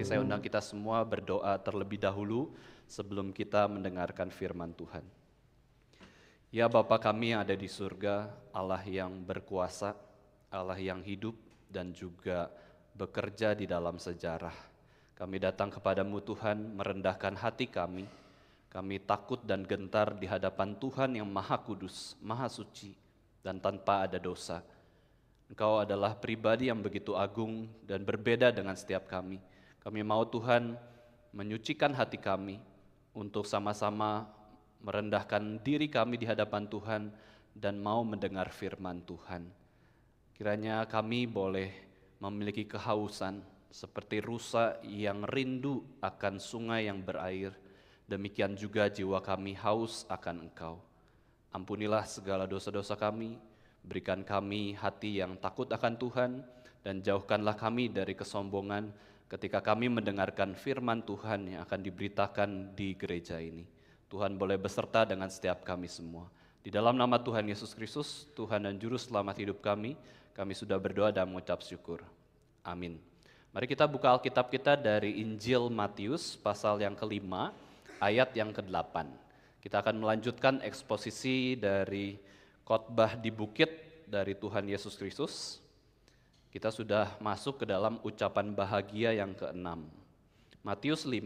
saya undang kita semua berdoa terlebih dahulu sebelum kita mendengarkan firman Tuhan. Ya Bapa kami yang ada di surga, Allah yang berkuasa, Allah yang hidup dan juga bekerja di dalam sejarah. Kami datang kepadamu Tuhan, merendahkan hati kami. Kami takut dan gentar di hadapan Tuhan yang Maha Kudus, Maha Suci, dan tanpa ada dosa. Engkau adalah pribadi yang begitu agung dan berbeda dengan setiap kami. Kami mau Tuhan menyucikan hati kami untuk sama-sama merendahkan diri kami di hadapan Tuhan dan mau mendengar firman Tuhan. Kiranya kami boleh memiliki kehausan seperti rusa yang rindu akan sungai yang berair. Demikian juga jiwa kami haus akan Engkau. Ampunilah segala dosa-dosa kami. Berikan kami hati yang takut akan Tuhan dan jauhkanlah kami dari kesombongan ketika kami mendengarkan firman Tuhan yang akan diberitakan di gereja ini. Tuhan boleh beserta dengan setiap kami semua. Di dalam nama Tuhan Yesus Kristus, Tuhan dan Juru Selamat hidup kami sudah berdoa dan mengucap syukur. Amin. Mari kita buka Alkitab kita dari Injil Matius pasal yang ke-5 ayat yang ke-8. Kita akan melanjutkan eksposisi dari khotbah di bukit dari Tuhan Yesus Kristus. Kita sudah masuk ke dalam ucapan bahagia yang ke-6. Matius 5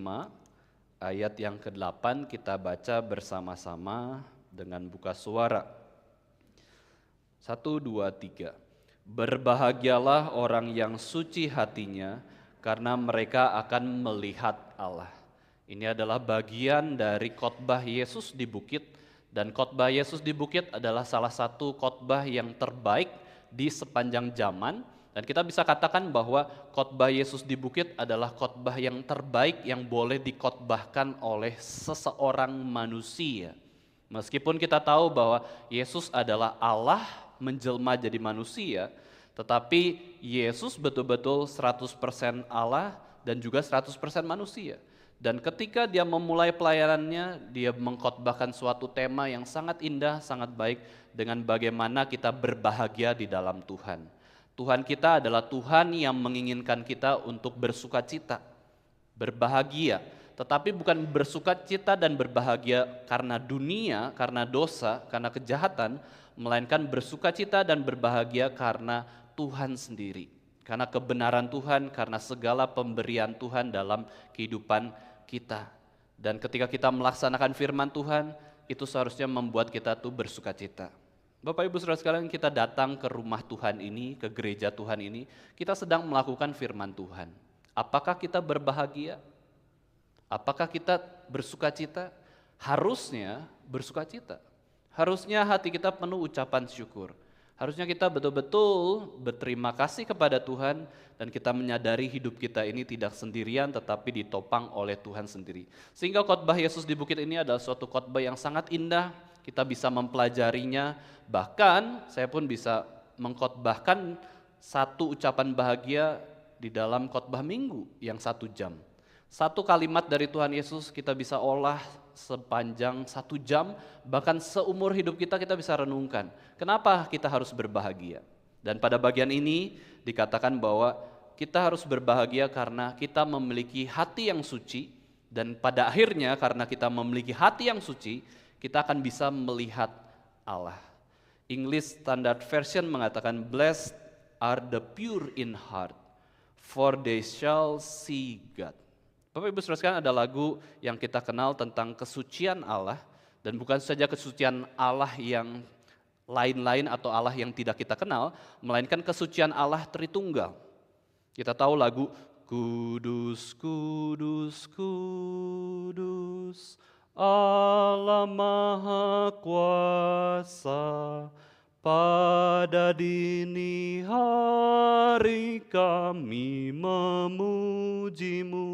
ayat yang ke-8 kita baca bersama-sama dengan buka suara. 1, 2, 3. Berbahagialah orang yang suci hatinya karena mereka akan melihat Allah. Ini adalah bagian dari khotbah Yesus di bukit. Dan khotbah Yesus di bukit adalah salah satu khotbah yang terbaik di sepanjang zaman. Dan kita bisa katakan bahwa khotbah Yesus di bukit adalah khotbah yang terbaik yang boleh dikhotbahkan oleh seseorang manusia. Meskipun kita tahu bahwa Yesus adalah Allah menjelma jadi manusia, tetapi Yesus betul-betul 100% Allah dan juga 100% manusia. Dan ketika dia memulai pelayanannya, dia mengkhotbahkan suatu tema yang sangat indah, sangat baik dengan bagaimana kita berbahagia di dalam Tuhan. Tuhan kita adalah Tuhan yang menginginkan kita untuk bersukacita, berbahagia. Tetapi bukan bersukacita dan berbahagia karena dunia, karena dosa, karena kejahatan, melainkan bersukacita dan berbahagia karena Tuhan sendiri. Karena kebenaran Tuhan, karena segala pemberian Tuhan dalam kehidupan kita. Dan ketika kita melaksanakan firman Tuhan, itu seharusnya membuat kita tuh bersukacita. Bapak Ibu Saudara sekalian, kita datang ke rumah Tuhan ini, ke gereja Tuhan ini, kita sedang melakukan firman Tuhan. Apakah kita berbahagia? Apakah kita bersukacita? Harusnya bersukacita. Harusnya hati kita penuh ucapan syukur. Harusnya kita betul-betul berterima kasih kepada Tuhan dan kita menyadari hidup kita ini tidak sendirian tetapi ditopang oleh Tuhan sendiri. Sehingga khotbah Yesus di bukit ini adalah suatu khotbah yang sangat indah, kita bisa mempelajarinya, bahkan saya pun bisa mengkhotbahkan satu ucapan bahagia di dalam khotbah minggu yang 1 jam. Satu kalimat dari Tuhan Yesus kita bisa olah sepanjang 1 jam, bahkan seumur hidup kita bisa renungkan. Kenapa kita harus berbahagia? Dan pada bagian ini dikatakan bahwa kita harus berbahagia karena kita memiliki hati yang suci, dan pada akhirnya karena kita memiliki hati yang suci, kita akan bisa melihat Allah. English Standard Version mengatakan, "Blessed are the pure in heart, for they shall see God." Bapak Ibu Saudara sekalian, ada lagu yang kita kenal tentang kesucian Allah, dan bukan saja kesucian Allah yang lain-lain atau Allah yang tidak kita kenal, melainkan kesucian Allah Tritunggal. Kita tahu lagu Kudus, Kudus, Kudus, Allah Maha Kuasa, pada dini hari kami memuji-Mu.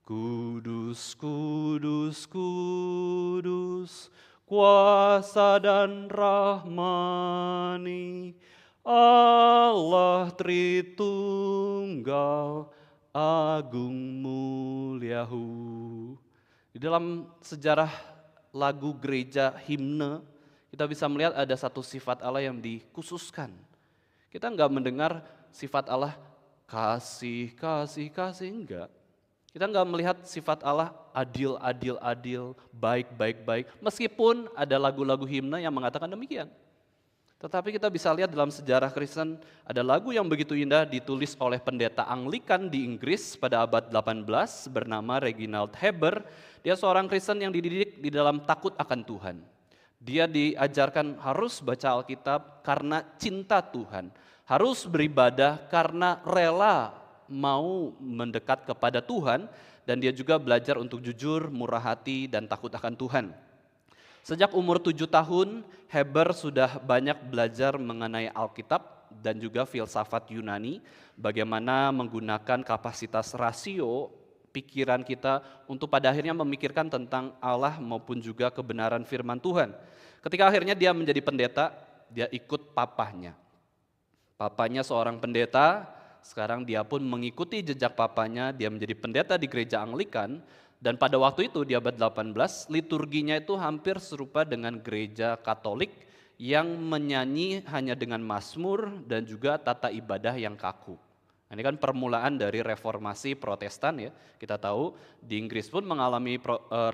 Kudus, kudus, kudus, kuasa dan rahmani, Allah Tritunggal, agung muliahu. Di dalam sejarah lagu gereja himne, kita bisa melihat ada satu sifat Allah yang dikhususkan. Kita enggak mendengar sifat Allah kasih, kasih, kasih, enggak. Kita enggak melihat sifat Allah adil, adil, adil, baik, baik, baik. Meskipun ada lagu-lagu himne yang mengatakan demikian. Tetapi kita bisa lihat dalam sejarah Kristen, ada lagu yang begitu indah ditulis oleh pendeta Anglikan di Inggris pada abad 18 bernama Reginald Heber. Dia seorang Kristen yang dididik di dalam takut akan Tuhan. Dia diajarkan harus baca Alkitab karena cinta Tuhan. Harus beribadah karena rela mau mendekat kepada Tuhan. Dan dia juga belajar untuk jujur, murah hati, dan takut akan Tuhan. Sejak umur 7 tahun, Heber sudah banyak belajar mengenai Alkitab dan juga filsafat Yunani, bagaimana menggunakan kapasitas rasio pikiran kita untuk pada akhirnya memikirkan tentang Allah maupun juga kebenaran firman Tuhan. Ketika akhirnya dia menjadi pendeta, dia ikut papahnya. Papanya seorang pendeta, sekarang dia pun mengikuti jejak papanya, dia menjadi pendeta di gereja Anglikan. Dan pada waktu itu di abad 18, liturginya itu hampir serupa dengan gereja Katolik yang menyanyi hanya dengan mazmur dan juga tata ibadah yang kaku. Ini kan permulaan dari reformasi Protestan ya. Kita tahu di Inggris pun mengalami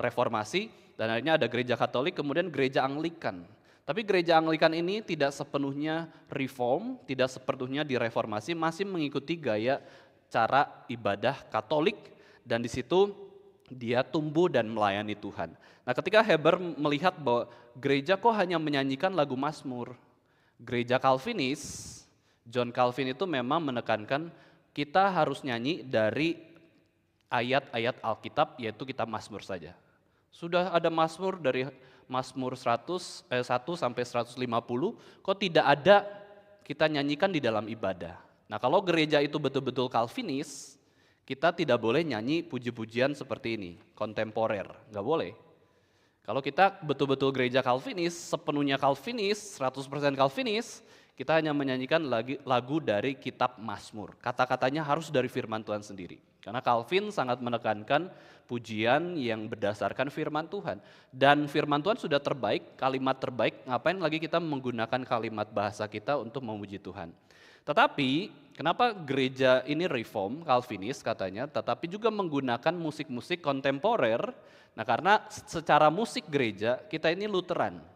reformasi dan akhirnya ada gereja Katolik kemudian gereja Anglikan. Tapi gereja Anglikan ini tidak sepenuhnya reform, tidak sepenuhnya direformasi, masih mengikuti gaya cara ibadah Katolik dan di situ dia tumbuh dan melayani Tuhan. Nah ketika Heber melihat bahwa gereja kok hanya menyanyikan lagu mazmur, gereja Calvinis, John Calvin itu memang menekankan kita harus nyanyi dari ayat-ayat Alkitab yaitu kitab mazmur saja. Sudah ada mazmur dari mazmur 1 sampai 150, kok tidak ada kita nyanyikan di dalam ibadah. Nah kalau gereja itu betul-betul Calvinis, kita tidak boleh nyanyi puji-pujian seperti ini, kontemporer, nggak boleh. Kalau kita betul-betul gereja Calvinis, sepenuhnya Calvinis, 100% Calvinis, kita hanya menyanyikan lagu dari kitab Mazmur. Kata-katanya harus dari firman Tuhan sendiri. Karena Calvin sangat menekankan pujian yang berdasarkan firman Tuhan. Dan firman Tuhan sudah terbaik, kalimat terbaik, ngapain lagi kita menggunakan kalimat bahasa kita untuk memuji Tuhan. Tetapi kenapa gereja ini reform, Calvinis katanya, tetapi juga menggunakan musik-musik kontemporer. Nah karena secara musik gereja kita ini Lutheran.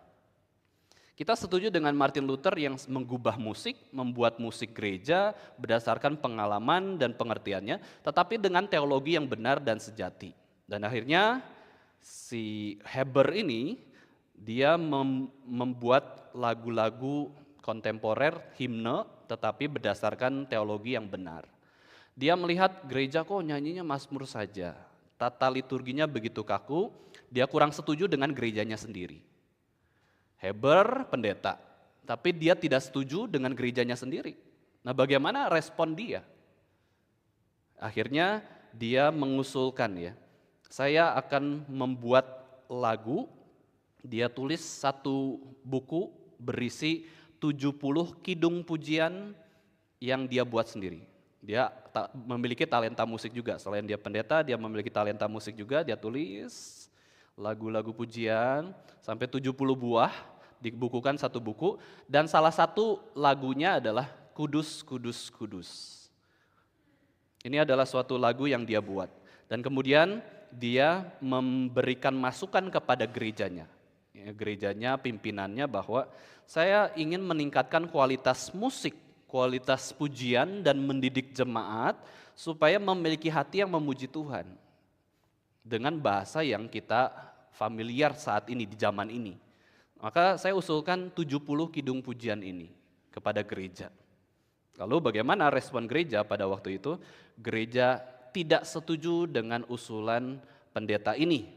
Kita setuju dengan Martin Luther yang mengubah musik, membuat musik gereja berdasarkan pengalaman dan pengertiannya, tetapi dengan teologi yang benar dan sejati. Dan akhirnya si Heber ini dia membuat lagu-lagu kontemporer, himne, tetapi berdasarkan teologi yang benar. Dia melihat gereja kok nyanyinya mazmur saja, tata liturginya begitu kaku, dia kurang setuju dengan gerejanya sendiri. Heber pendeta, tapi dia tidak setuju dengan gerejanya sendiri. Nah bagaimana respon dia? Akhirnya dia mengusulkan ya, saya akan membuat lagu, dia tulis satu buku berisi 70 kidung pujian yang dia buat sendiri. Dia memiliki talenta musik juga, selain dia pendeta, dia memiliki talenta musik juga, dia tulis lagu-lagu pujian sampai 70 buah, dibukukan satu buku, dan salah satu lagunya adalah Kudus, Kudus, Kudus. Ini adalah suatu lagu yang dia buat. Dan kemudian dia memberikan masukan kepada gerejanya. Gerejanya, pimpinannya bahwa saya ingin meningkatkan kualitas musik, kualitas pujian dan mendidik jemaat supaya memiliki hati yang memuji Tuhan. Dengan bahasa yang kita familiar saat ini, di zaman ini. Maka saya usulkan 70 kidung pujian ini kepada gereja. Lalu bagaimana respon gereja pada waktu itu? Gereja tidak setuju dengan usulan pendeta ini.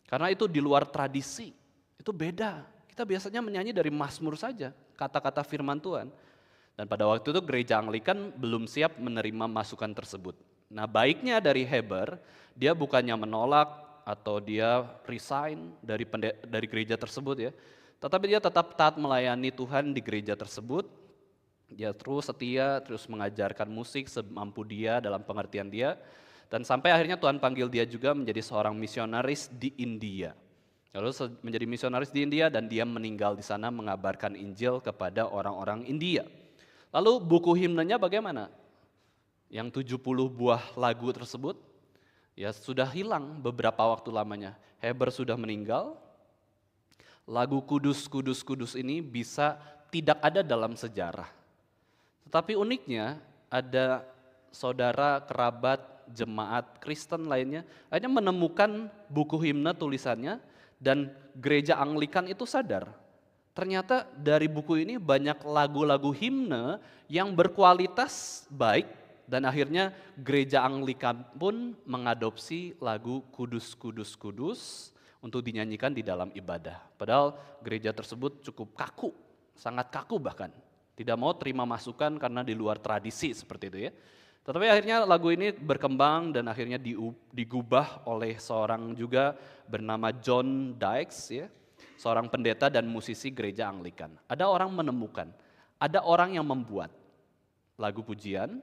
Karena itu di luar tradisi, itu beda. Kita biasanya menyanyi dari mazmur saja, kata-kata firman Tuhan. Dan pada waktu itu gereja Anglikan belum siap menerima masukan tersebut. Nah baiknya dari Heber, dia bukannya menolak atau dia resign dari gereja tersebut ya. Tetapi dia tetap taat melayani Tuhan di gereja tersebut. Dia terus setia, terus mengajarkan musik semampu dia dalam pengertian dia. Dan sampai akhirnya Tuhan panggil dia juga menjadi seorang misionaris di India. Lalu menjadi misionaris di India dan dia meninggal di sana mengabarkan Injil kepada orang-orang India. Lalu buku himnenya bagaimana? yang 70 buah lagu tersebut ya sudah hilang beberapa waktu lamanya. Heber sudah meninggal, lagu Kudus, Kudus, Kudus ini bisa tidak ada dalam sejarah. Tetapi uniknya ada saudara, kerabat, jemaat Kristen lainnya akhirnya menemukan buku himne tulisannya dan gereja Anglikan itu sadar. Ternyata dari buku ini banyak lagu-lagu himne yang berkualitas baik dan akhirnya gereja Anglikan pun mengadopsi lagu Kudus, Kudus, Kudus untuk dinyanyikan di dalam ibadah. Padahal gereja tersebut cukup kaku, sangat kaku bahkan. Tidak mau terima masukan karena di luar tradisi seperti itu ya. Tetapi akhirnya lagu ini berkembang dan akhirnya digubah oleh seorang juga bernama John Dykes ya. Seorang pendeta dan musisi gereja Anglikan. Ada orang menemukan, ada orang yang membuat lagu pujian,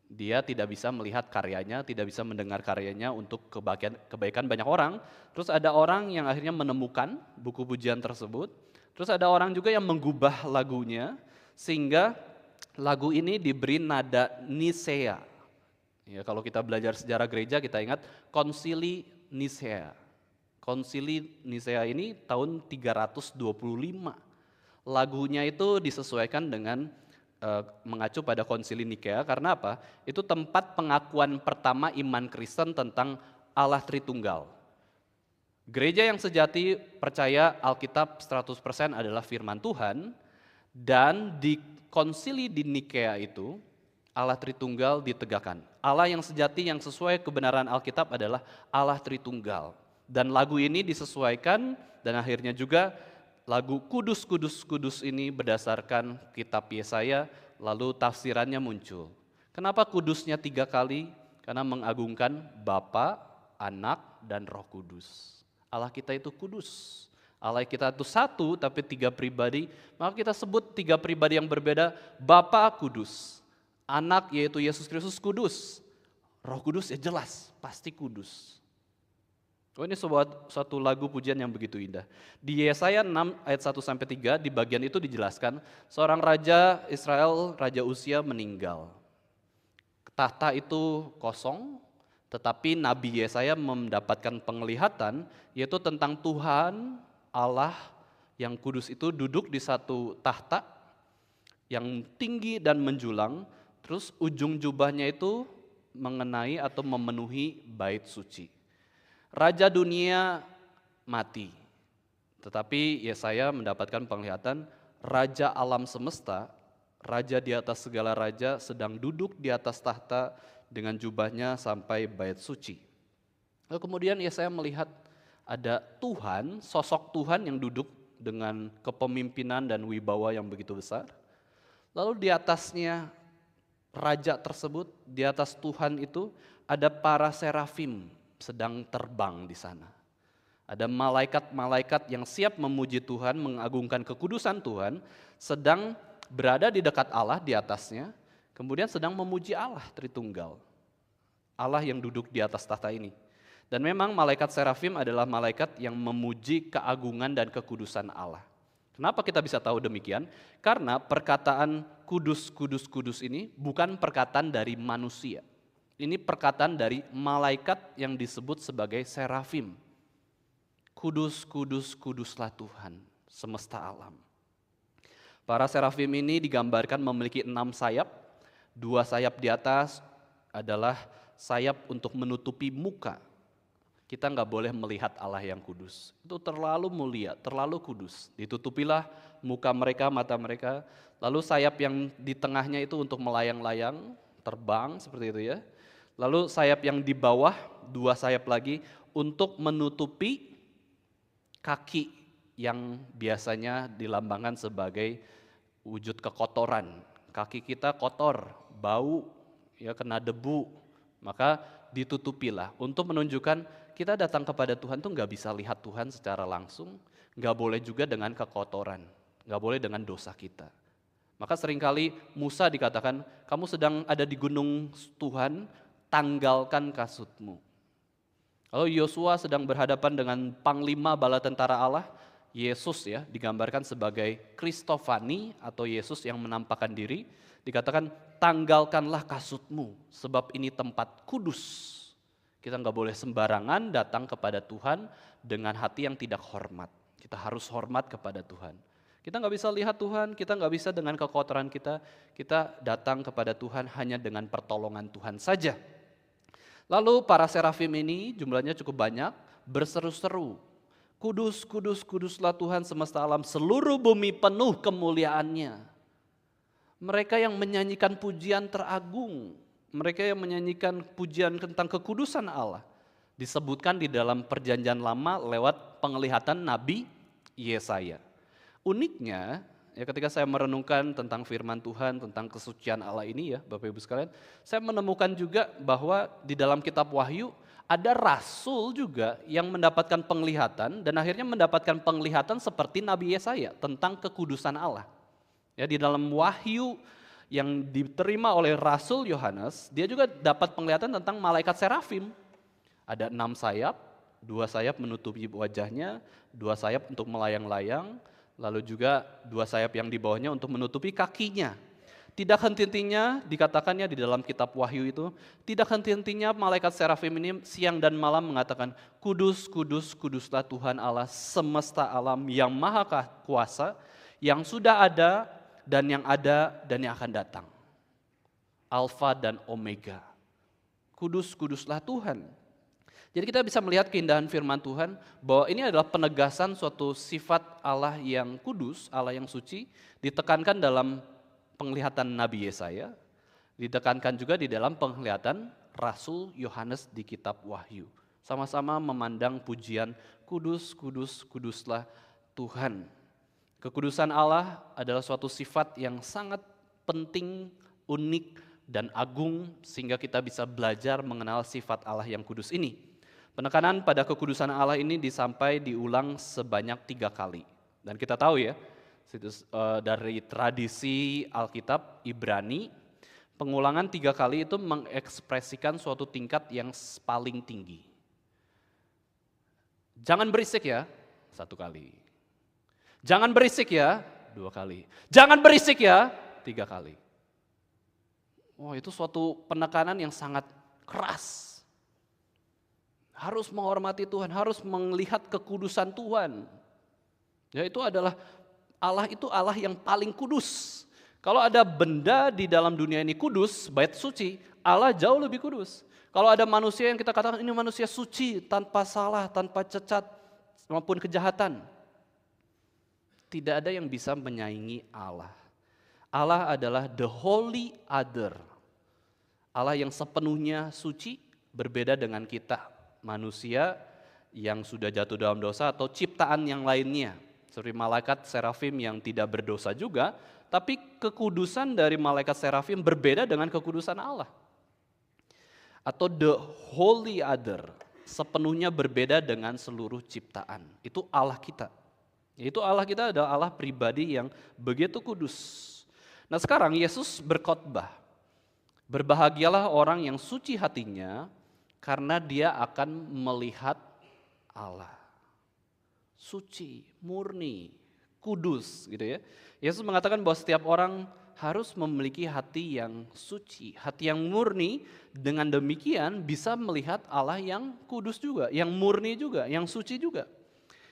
dia tidak bisa melihat karyanya, tidak bisa mendengar karyanya untuk kebaikan banyak orang. Terus ada orang yang akhirnya menemukan buku pujian tersebut, terus ada orang juga yang menggubah lagunya, sehingga lagu ini diberi nada Nisea. Ya, kalau kita belajar sejarah gereja kita ingat Konsili Nisea. Konsili Nisea ini tahun 325. Lagunya itu disesuaikan dengan mengacu pada Konsili Nikea karena apa? Itu tempat pengakuan pertama iman Kristen tentang Allah Tritunggal. Gereja yang sejati percaya Alkitab 100% adalah firman Tuhan dan di Konsili di Nikea itu Allah Tritunggal ditegakkan. Allah yang sejati yang sesuai kebenaran Alkitab adalah Allah Tritunggal. Dan lagu ini disesuaikan dan akhirnya juga lagu Kudus, Kudus, Kudus ini berdasarkan kitab Yesaya, lalu tafsirannya muncul. Kenapa kudusnya 3 kali? Karena mengagungkan Bapa, Anak, dan Roh Kudus. Allah kita itu kudus. Allah kita itu satu tapi 3 pribadi, maka kita sebut 3 pribadi yang berbeda, Bapa kudus, Anak yaitu Yesus Kristus kudus, Roh Kudus ya jelas, pasti kudus. Oh, ini suatu lagu pujian yang begitu indah. Di Yesaya 6 ayat 1-3 di bagian itu dijelaskan seorang raja Israel, Raja Uzia meninggal. Tahta itu kosong, tetapi Nabi Yesaya mendapatkan penglihatan yaitu tentang Tuhan Allah yang kudus itu duduk di satu tahta yang tinggi dan menjulang, terus ujung jubahnya itu mengenai atau memenuhi bait suci. Raja dunia mati, tetapi Yesaya mendapatkan penglihatan Raja alam semesta, Raja di atas segala raja sedang duduk di atas tahta dengan jubahnya sampai bait suci. Lalu kemudian Yesaya melihat ada Tuhan, sosok Tuhan yang duduk dengan kepemimpinan dan wibawa yang begitu besar. Lalu di atasnya raja tersebut, di atas Tuhan itu ada para serafim sedang terbang di sana. Ada malaikat-malaikat yang siap memuji Tuhan, mengagungkan kekudusan Tuhan, sedang berada di dekat Allah di atasnya, kemudian sedang memuji Allah Tritunggal. Allah yang duduk di atas tahta ini. Dan memang malaikat serafim adalah malaikat yang memuji keagungan dan kekudusan Allah. Kenapa kita bisa tahu demikian? Karena perkataan kudus, kudus, kudus ini bukan perkataan dari manusia. Ini perkataan dari malaikat yang disebut sebagai serafim. Kudus, kudus, kuduslah Tuhan semesta alam. Para serafim ini digambarkan memiliki 6 sayap. 2 sayap di atas adalah sayap untuk menutupi muka. Kita nggak boleh melihat Allah yang kudus. Itu terlalu mulia, terlalu kudus. Ditutupilah muka mereka, mata mereka. Lalu sayap yang di tengahnya itu untuk melayang-layang, terbang seperti itu ya. Lalu sayap yang di bawah, 2 sayap lagi untuk menutupi kaki yang biasanya dilambangkan sebagai wujud kekotoran. Kaki kita kotor, bau, ya kena debu, maka ditutupilah untuk menunjukkan kita datang kepada Tuhan tuh nggak bisa lihat Tuhan secara langsung, nggak boleh juga dengan kekotoran, nggak boleh dengan dosa kita. Maka seringkali Musa dikatakan, kamu sedang ada di gunung Tuhan, tanggalkan kasutmu. Lalu Yosua sedang berhadapan dengan panglima bala tentara Allah, Yesus ya digambarkan sebagai Kristofani atau Yesus yang menampakkan diri, dikatakan tanggalkanlah kasutmu sebab ini tempat kudus. Kita nggak boleh sembarangan datang kepada Tuhan dengan hati yang tidak hormat. Kita harus hormat kepada Tuhan. Kita nggak bisa lihat Tuhan, kita nggak bisa dengan kekotoran kita. Kita datang kepada Tuhan hanya dengan pertolongan Tuhan saja. Lalu para serafim ini jumlahnya cukup banyak, berseru-seru. Kudus, kudus, kuduslah Tuhan semesta alam, seluruh bumi penuh kemuliaannya. Mereka yang menyanyikan pujian teragung, mereka yang menyanyikan pujian tentang kekudusan Allah, disebutkan di dalam perjanjian lama lewat penglihatan Nabi Yesaya. Uniknya, ya ketika saya merenungkan tentang firman Tuhan, tentang kesucian Allah ini ya Bapak Ibu sekalian, saya menemukan juga bahwa di dalam kitab Wahyu ada rasul juga yang mendapatkan penglihatan dan akhirnya mendapatkan penglihatan seperti Nabi Yesaya tentang kekudusan Allah. Ya di dalam Wahyu yang diterima oleh Rasul Yohanes, dia juga dapat penglihatan tentang malaikat serafim. Ada 6 sayap, 2 sayap menutupi wajahnya, 2 sayap untuk melayang-layang, lalu juga 2 sayap yang di bawahnya untuk menutupi kakinya. Tidak henti-hentinya dikatakannya di dalam kitab Wahyu itu, tidak henti-hentinya malaikat serafim ini siang dan malam mengatakan, kudus, kudus, kuduslah Tuhan Allah semesta alam yang maha kuasa, yang sudah ada dan yang ada dan yang akan datang. Alfa dan Omega. Kudus, kuduslah Tuhan. Jadi kita bisa melihat keindahan firman Tuhan bahwa ini adalah penegasan suatu sifat Allah yang kudus, Allah yang suci, ditekankan dalam penglihatan Nabi Yesaya, ditekankan juga di dalam penglihatan Rasul Yohanes di kitab Wahyu. Sama-sama memandang pujian kudus, kudus, kuduslah Tuhan. Kekudusan Allah adalah suatu sifat yang sangat penting, unik, dan agung sehingga kita bisa belajar mengenal sifat Allah yang kudus ini. Penekanan pada kekudusan Allah ini diulang sebanyak 3 kali. Dan kita tahu ya, dari tradisi Alkitab Ibrani, pengulangan 3 kali itu mengekspresikan suatu tingkat yang paling tinggi. Jangan berisik ya, 1 kali. Jangan berisik ya, 2 kali. Jangan berisik ya, 3 kali. Oh, itu suatu penekanan yang sangat keras. Harus menghormati Tuhan, harus melihat kekudusan Tuhan. Ya itu adalah Allah itu Allah yang paling kudus. Kalau ada benda di dalam dunia ini kudus, bait suci, Allah jauh lebih kudus. Kalau ada manusia yang kita katakan ini manusia suci, tanpa salah, tanpa cacat, maupun kejahatan, tidak ada yang bisa menyaingi Allah. Allah adalah the holy other. Allah yang sepenuhnya suci, berbeda dengan kita, manusia yang sudah jatuh dalam dosa atau ciptaan yang lainnya. Seperti malaikat serafim yang tidak berdosa juga, tapi kekudusan dari malaikat serafim berbeda dengan kekudusan Allah. Atau the holy other, sepenuhnya berbeda dengan seluruh ciptaan. Itu Allah kita. Itu Allah kita adalah Allah pribadi yang begitu kudus. Nah sekarang Yesus berkhotbah, berbahagialah orang yang suci hatinya karena dia akan melihat Allah. Suci, murni, kudus gitu ya. Yesus mengatakan bahwa setiap orang harus memiliki hati yang suci, hati yang murni, dengan demikian bisa melihat Allah yang kudus juga, yang murni juga, yang suci juga.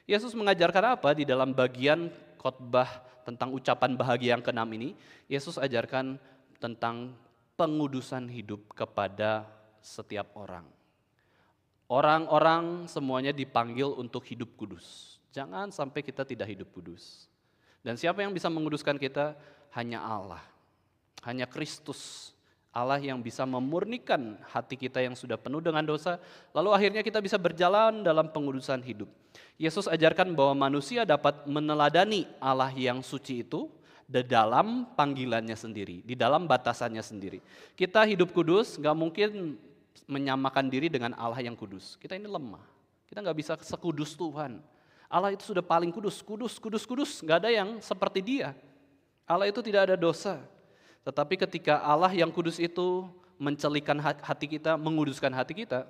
Yesus mengajarkan apa di dalam bagian khotbah tentang ucapan bahagia yang ke-6 ini? Yesus ajarkan tentang pengudusan hidup kepada setiap orang. Orang-orang semuanya dipanggil untuk hidup kudus. Jangan sampai kita tidak hidup kudus. Dan siapa yang bisa menguduskan kita? Hanya Allah. Hanya Kristus. Allah yang bisa memurnikan hati kita yang sudah penuh dengan dosa, lalu akhirnya kita bisa berjalan dalam pengudusan hidup. Yesus ajarkan bahwa manusia dapat meneladani Allah yang suci itu di dalam panggilannya sendiri, di dalam batasannya sendiri. Kita hidup kudus, gak mungkin menyamakan diri dengan Allah yang kudus. Kita ini lemah, kita gak bisa sekudus Tuhan. Allah itu sudah paling kudus, kudus, gak ada yang seperti Dia. Allah itu tidak ada dosa. Tetapi ketika Allah yang kudus itu mencelikan hati kita, menguduskan hati kita,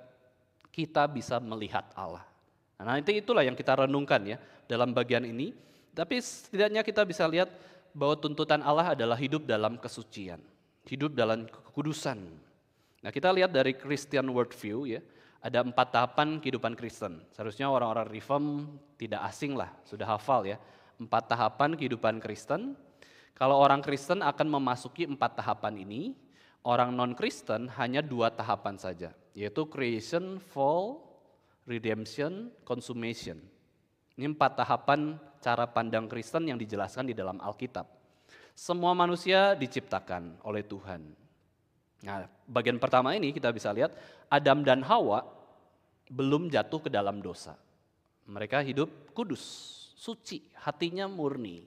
kita bisa melihat Allah. Nah, nanti itulah yang kita renungkan ya dalam bagian ini. Tapi setidaknya kita bisa lihat bahwa tuntutan Allah adalah hidup dalam kesucian, hidup dalam kekudusan. Nah, kita lihat dari Christian worldview ya, ada 4 tahapan kehidupan Kristen. Seharusnya orang-orang Reform tidak asing lah, sudah hafal ya. 4 tahapan kehidupan Kristen. Kalau orang Kristen akan memasuki 4 tahapan ini, orang non-Kristen hanya 2 tahapan saja, yaitu creation, fall, redemption, consummation. Ini 4 tahapan cara pandang Kristen yang dijelaskan di dalam Alkitab. Semua manusia diciptakan oleh Tuhan. Nah, bagian pertama ini kita bisa lihat Adam dan Hawa belum jatuh ke dalam dosa. Mereka hidup kudus, suci, hatinya murni.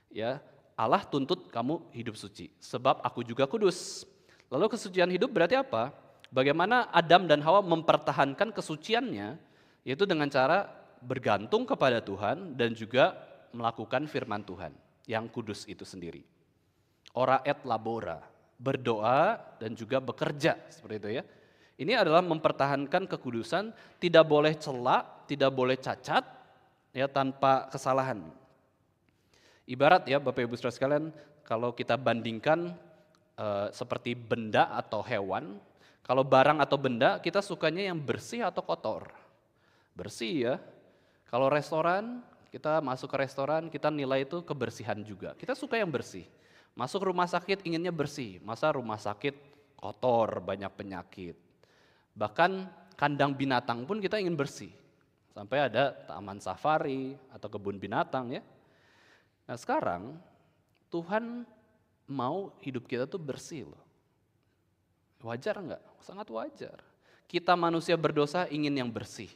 Ya, Allah tuntut kamu hidup suci, sebab aku juga kudus. Lalu kesucian hidup berarti apa? Bagaimana Adam dan Hawa mempertahankan kesuciannya, yaitu dengan cara bergantung kepada Tuhan dan juga melakukan firman Tuhan yang kudus itu sendiri. Ora et labora, berdoa dan juga bekerja, seperti itu ya. Ini adalah mempertahankan kekudusan, tidak boleh celak, tidak boleh cacat, ya tanpa kesalahan. Ibarat ya Bapak Ibu Saudara sekalian, kalau kita bandingkan seperti benda atau hewan, kalau barang atau benda kita sukanya yang bersih atau kotor? Bersih ya. Kalau restoran, kita masuk ke restoran, kita nilai itu kebersihan juga. Kita suka yang bersih. Masuk rumah sakit inginnya bersih, masa rumah sakit kotor, banyak penyakit. Bahkan kandang binatang pun kita ingin bersih. Sampai ada taman safari atau kebun binatang ya. Nah sekarang Tuhan mau hidup kita tuh bersih loh. Wajar enggak? Sangat wajar. Kita manusia berdosa ingin yang bersih.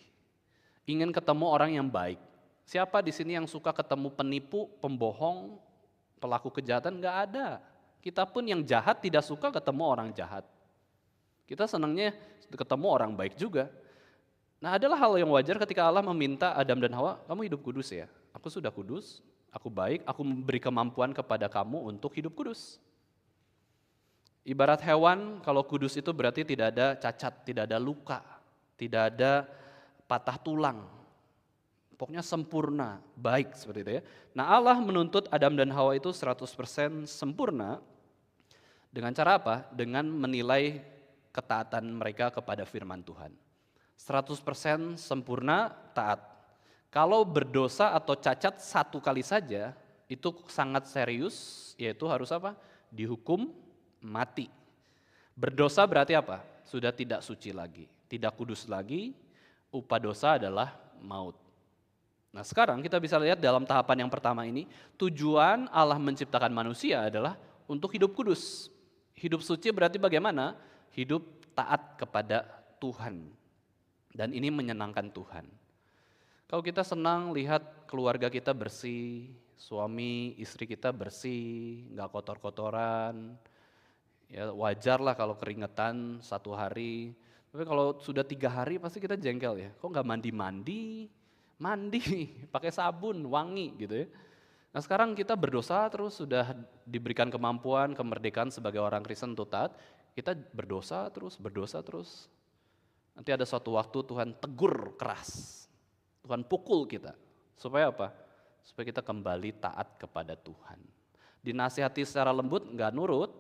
Ingin ketemu orang yang baik. Siapa di sini yang suka ketemu penipu, pembohong, pelaku kejahatan? Enggak ada. Kita pun yang jahat tidak suka ketemu orang jahat. Kita senangnya ketemu orang baik juga. Nah adalah hal yang wajar ketika Allah meminta Adam dan Hawa, kamu hidup kudus ya. Aku sudah kudus, aku baik, aku memberi kemampuan kepada kamu untuk hidup kudus. Ibarat hewan, kalau kudus itu berarti tidak ada cacat, tidak ada luka, tidak ada patah tulang. Pokoknya sempurna, baik seperti itu ya. Nah Allah menuntut Adam dan Hawa itu 100% sempurna. Dengan cara apa? Dengan menilai ketaatan mereka kepada firman Tuhan. 100% sempurna, taat. Kalau berdosa atau cacat 1 kali saja, itu sangat serius, yaitu harus apa? Dihukum mati. Berdosa berarti apa? Sudah tidak suci lagi, tidak kudus lagi, upah dosa adalah maut. Nah sekarang kita bisa lihat dalam tahapan yang pertama ini, tujuan Allah menciptakan manusia adalah untuk hidup kudus. Hidup suci berarti bagaimana? Hidup taat kepada Tuhan. Dan ini menyenangkan Tuhan. Kalau kita senang lihat keluarga kita bersih, suami, istri kita bersih, nggak kotor-kotoran, ya wajar lah kalau keringetan 1 hari. Tapi kalau sudah 3 hari pasti kita jengkel ya. Kok nggak mandi, pakai sabun, wangi gitu ya. Nah sekarang kita berdosa terus sudah diberikan kemampuan, kemerdekaan sebagai orang Kristen untuk taat. Kita berdosa terus. Nanti ada suatu waktu Tuhan tegur keras. Tuhan pukul kita. Supaya apa? Supaya kita kembali taat kepada Tuhan. Dinasihati secara lembut nggak nurut,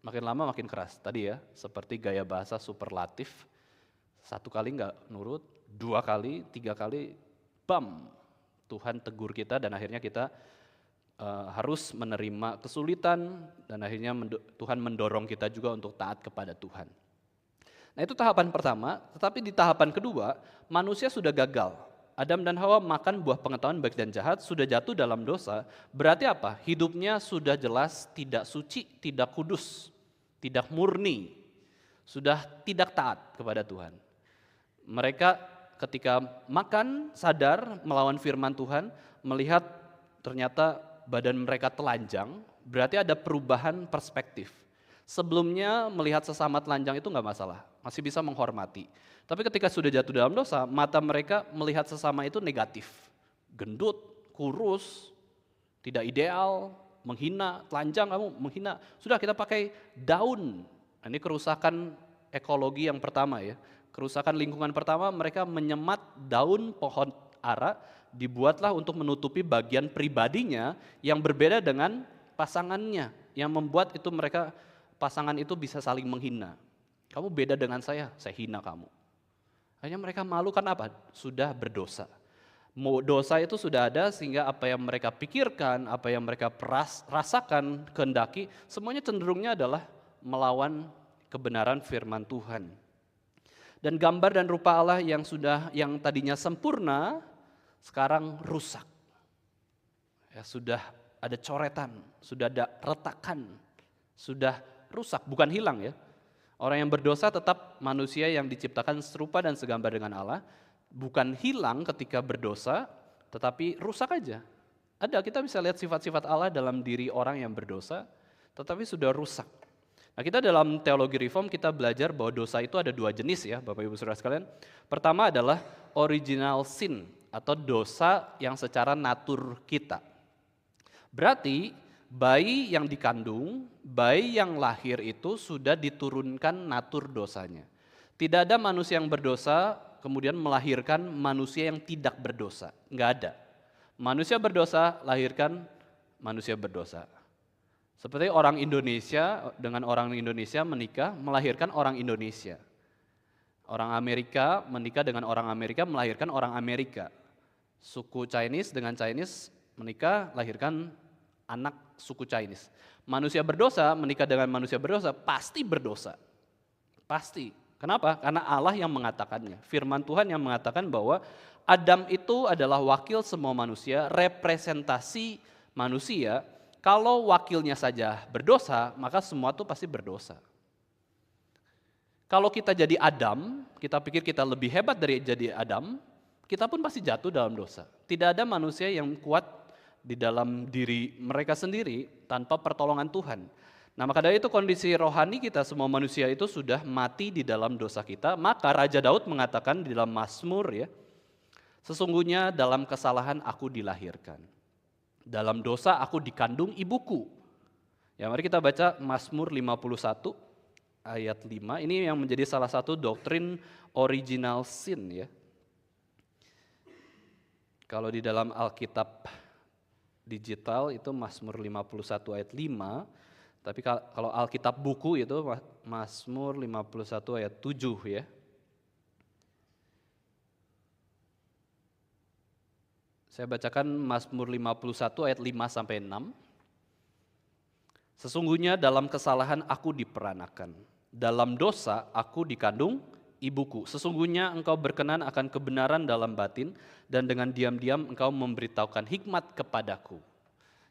makin lama makin keras. Tadi ya, seperti gaya bahasa superlatif. 1 kali nggak nurut, 2 kali, 3 kali, bam. Tuhan tegur kita dan akhirnya kita harus menerima kesulitan dan akhirnya Tuhan mendorong kita juga untuk taat kepada Tuhan. Nah itu tahapan pertama, tetapi di tahapan kedua manusia sudah gagal. Adam dan Hawa makan buah pengetahuan baik dan jahat, sudah jatuh dalam dosa. Berarti apa? Hidupnya sudah jelas tidak suci, tidak kudus, tidak murni, sudah tidak taat kepada Tuhan. Mereka ketika makan sadar melawan firman Tuhan, melihat ternyata badan mereka telanjang, berarti ada perubahan perspektif. Sebelumnya melihat sesama telanjang itu nggak masalah, masih bisa menghormati. Tapi ketika sudah jatuh dalam dosa, mata mereka melihat sesama itu negatif. Gendut, kurus, tidak ideal, menghina, telanjang kamu menghina. Sudah kita pakai daun. Ini kerusakan ekologi yang pertama ya. Kerusakan lingkungan pertama, mereka menyemat daun pohon ara, dibuatlah untuk menutupi bagian pribadinya yang berbeda dengan pasangannya, yang membuat itu pasangan itu bisa saling menghina. Kamu beda dengan saya hina kamu. Hanya mereka malu kan apa? Sudah berdosa. Dosa itu sudah ada sehingga apa yang mereka pikirkan, apa yang mereka rasakan, kehendaki, semuanya cenderungnya adalah melawan kebenaran firman Tuhan. Dan gambar dan rupa Allah yang tadinya sempurna, sekarang rusak. Ya, sudah ada coretan, sudah ada retakan, sudah rusak, bukan hilang ya. Orang yang berdosa tetap manusia yang diciptakan serupa dan segambar dengan Allah, bukan hilang ketika berdosa, tetapi rusak aja. Kita bisa lihat sifat-sifat Allah dalam diri orang yang berdosa, tetapi sudah rusak. Nah, kita dalam teologi reform kita belajar bahwa dosa itu ada dua jenis ya, Bapak Ibu Saudara sekalian. Pertama adalah original sin atau dosa yang secara natur kita. Berarti bayi yang dikandung, bayi yang lahir itu sudah diturunkan natur dosanya. Tidak ada manusia yang berdosa kemudian melahirkan manusia yang tidak berdosa. Enggak ada. Manusia berdosa lahirkan manusia berdosa. Seperti orang Indonesia dengan orang Indonesia menikah melahirkan orang Indonesia. Orang Amerika menikah dengan orang Amerika melahirkan orang Amerika. Suku Chinese dengan Chinese menikah lahirkan anak suku Chinese. Manusia berdosa menikah dengan manusia berdosa pasti berdosa. Pasti. Kenapa? Karena Allah yang mengatakannya. Firman Tuhan yang mengatakan bahwa Adam itu adalah wakil semua manusia, representasi manusia. Kalau wakilnya saja berdosa, maka semua itu pasti berdosa. Kalau kita jadi Adam, kita pikir kita lebih hebat dari jadi Adam, kita pun pasti jatuh dalam dosa. Tidak ada manusia yang kuat di dalam diri mereka sendiri tanpa pertolongan Tuhan. Nah, maka dari itu kondisi rohani kita semua manusia itu sudah mati di dalam dosa kita. Maka Raja Daud mengatakan di dalam Mazmur ya, sesungguhnya dalam kesalahan aku dilahirkan. Dalam dosa aku dikandung ibuku. Ya, mari kita baca Mazmur 51 ayat 5. Ini yang menjadi salah satu doktrin original sin ya. Kalau di dalam Alkitab digital itu Mazmur 51 ayat 5, tapi kalau Alkitab buku itu Mazmur 51 ayat 7 ya. Saya bacakan Mazmur 51 ayat 5 sampai 6. Sesungguhnya dalam kesalahan aku diperanakan, dalam dosa aku dikandung ibuku. Sesungguhnya engkau berkenan akan kebenaran dalam batin, dan dengan diam-diam engkau memberitahukan hikmat kepadaku.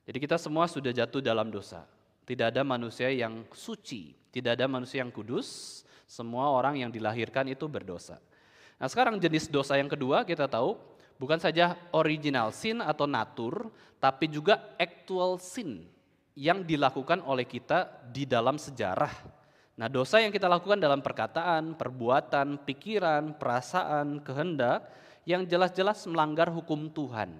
Jadi kita semua sudah jatuh dalam dosa. Tidak ada manusia yang suci, tidak ada manusia yang kudus, semua orang yang dilahirkan itu berdosa. Nah, sekarang jenis dosa yang kedua kita tahu, bukan saja original sin atau natur, tapi juga actual sin yang dilakukan oleh kita di dalam sejarah. Nah, dosa yang kita lakukan dalam perkataan, perbuatan, pikiran, perasaan, kehendak yang jelas-jelas melanggar hukum Tuhan.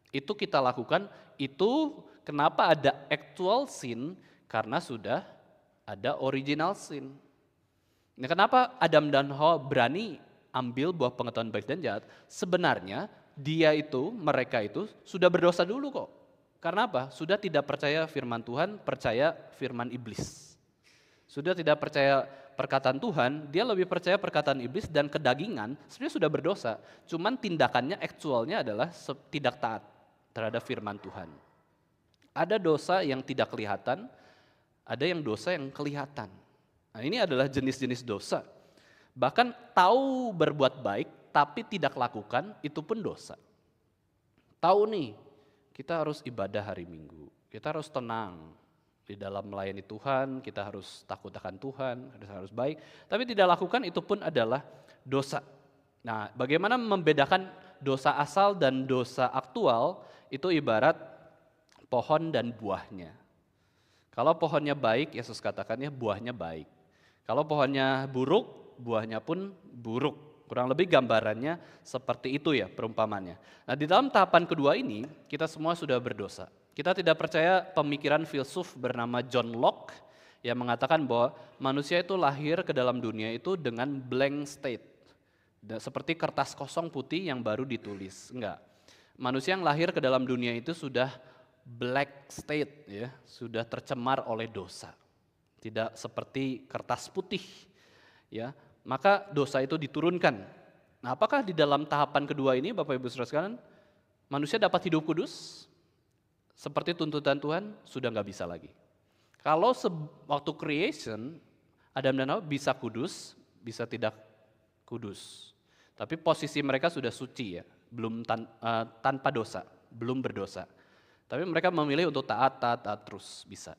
Itu kita lakukan, itu kenapa ada actual sin? Karena sudah ada original sin. Nah, kenapa Adam dan Hawa berani ambil buah pengetahuan baik dan jahat? Sebenarnya mereka itu sudah berdosa dulu kok. Karena apa? Sudah tidak percaya firman Tuhan, percaya firman iblis. Sudah tidak percaya perkataan Tuhan, dia lebih percaya perkataan iblis dan kedagingan, sebenarnya sudah berdosa. Cuman tindakannya, aktualnya adalah tidak taat terhadap firman Tuhan. Ada dosa yang tidak kelihatan, ada yang dosa yang kelihatan. Nah, ini adalah jenis-jenis dosa. Bahkan tahu berbuat baik, tapi tidak lakukan, itu pun dosa. Tahu nih, kita harus ibadah hari Minggu, kita harus tenang di dalam melayani Tuhan, kita harus takut akan Tuhan, harus baik, tapi tidak lakukan itu pun adalah dosa. Nah, bagaimana membedakan dosa asal dan dosa aktual? Itu ibarat pohon dan buahnya. Kalau pohonnya baik, Yesus katakannya buahnya baik. Kalau pohonnya buruk, buahnya pun buruk. Kurang lebih gambarannya seperti itu ya perumpamannya. Nah, di dalam tahapan kedua ini kita semua sudah berdosa. Kita tidak percaya pemikiran filsuf bernama John Locke yang mengatakan bahwa manusia itu lahir ke dalam dunia itu dengan blank state, Seperti kertas kosong putih yang baru ditulis. Enggak. Manusia yang lahir ke dalam dunia itu sudah black state, ya, sudah tercemar oleh dosa. Tidak seperti kertas putih, ya. Maka dosa itu diturunkan. Nah, apakah di dalam tahapan kedua ini, Bapak Ibu Saudara sekalian, manusia dapat hidup kudus seperti tuntutan Tuhan? Sudah nggak bisa lagi. Kalau waktu creation, Adam dan Hawa bisa kudus, bisa tidak kudus. Tapi posisi mereka sudah suci, ya, belum tanpa dosa, belum berdosa. Tapi mereka memilih untuk taat terus, bisa.